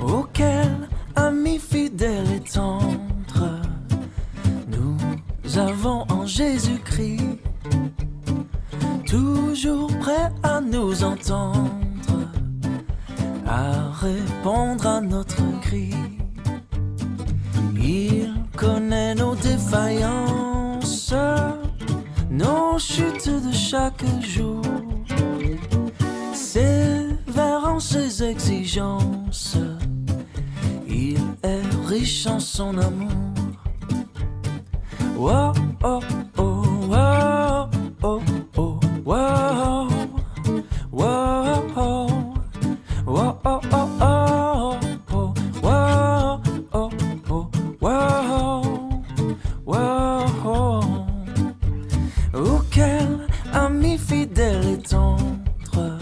Auquel ami fidèle et tendre nous avons en Jésus-Christ, toujours prêt à nous entendre, à répondre à notre cri. Il connaît nos défaillances, nos chutes de chaque jour, sévère en ses exigences. Il est riche en son amour. Wow, oh, oh, wow, oh, oh, wow, wow, oh, wow, oh, oh, oh, oh, wow, oh, oh, wow, wow. Auquel ami fidèle et tendre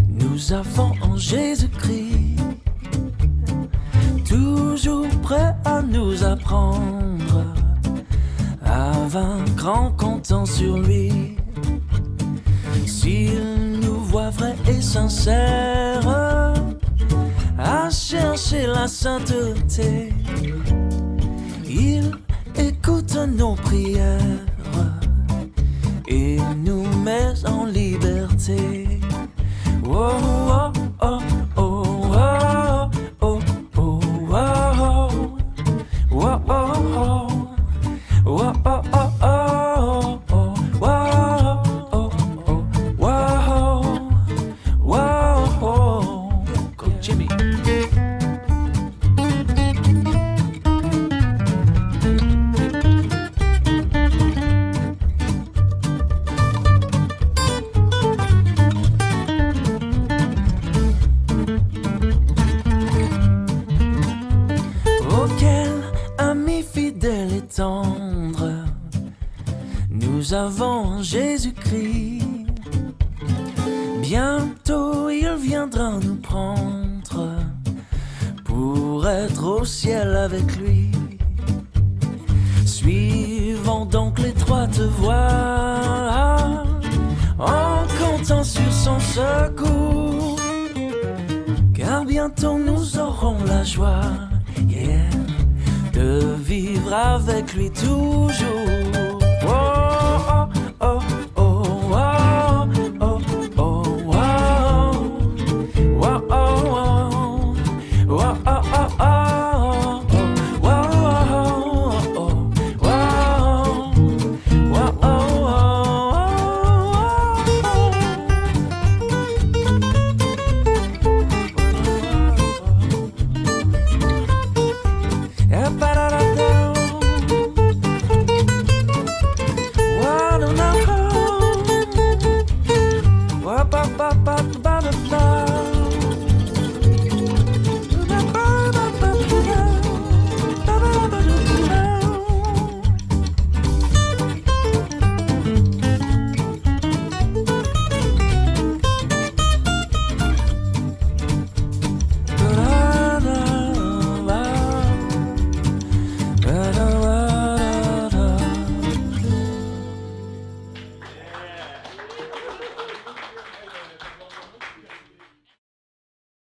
nous avons en Jésus-Christ, toujours prêt à nous apprendre à vaincre en comptant sur lui. S'il nous voit vrais et sincères à chercher la sainteté, il écoute nos prières et nous met en liberté. Oh, oh, oh, oh, oh, oh, oh, oh, oh, oh, oh. Whoa, oh, oh, oh, oh, whoa, oh, oh, whoa, whoa. Go Jimmy. Auquel ami fidèle et tendre nous avons Jésus-Christ, bientôt il viendra nous prendre pour être au ciel avec lui. Suivons donc l'étroite voie en comptant sur son secours, car bientôt nous aurons la joie, yeah, de vivre avec lui toujours.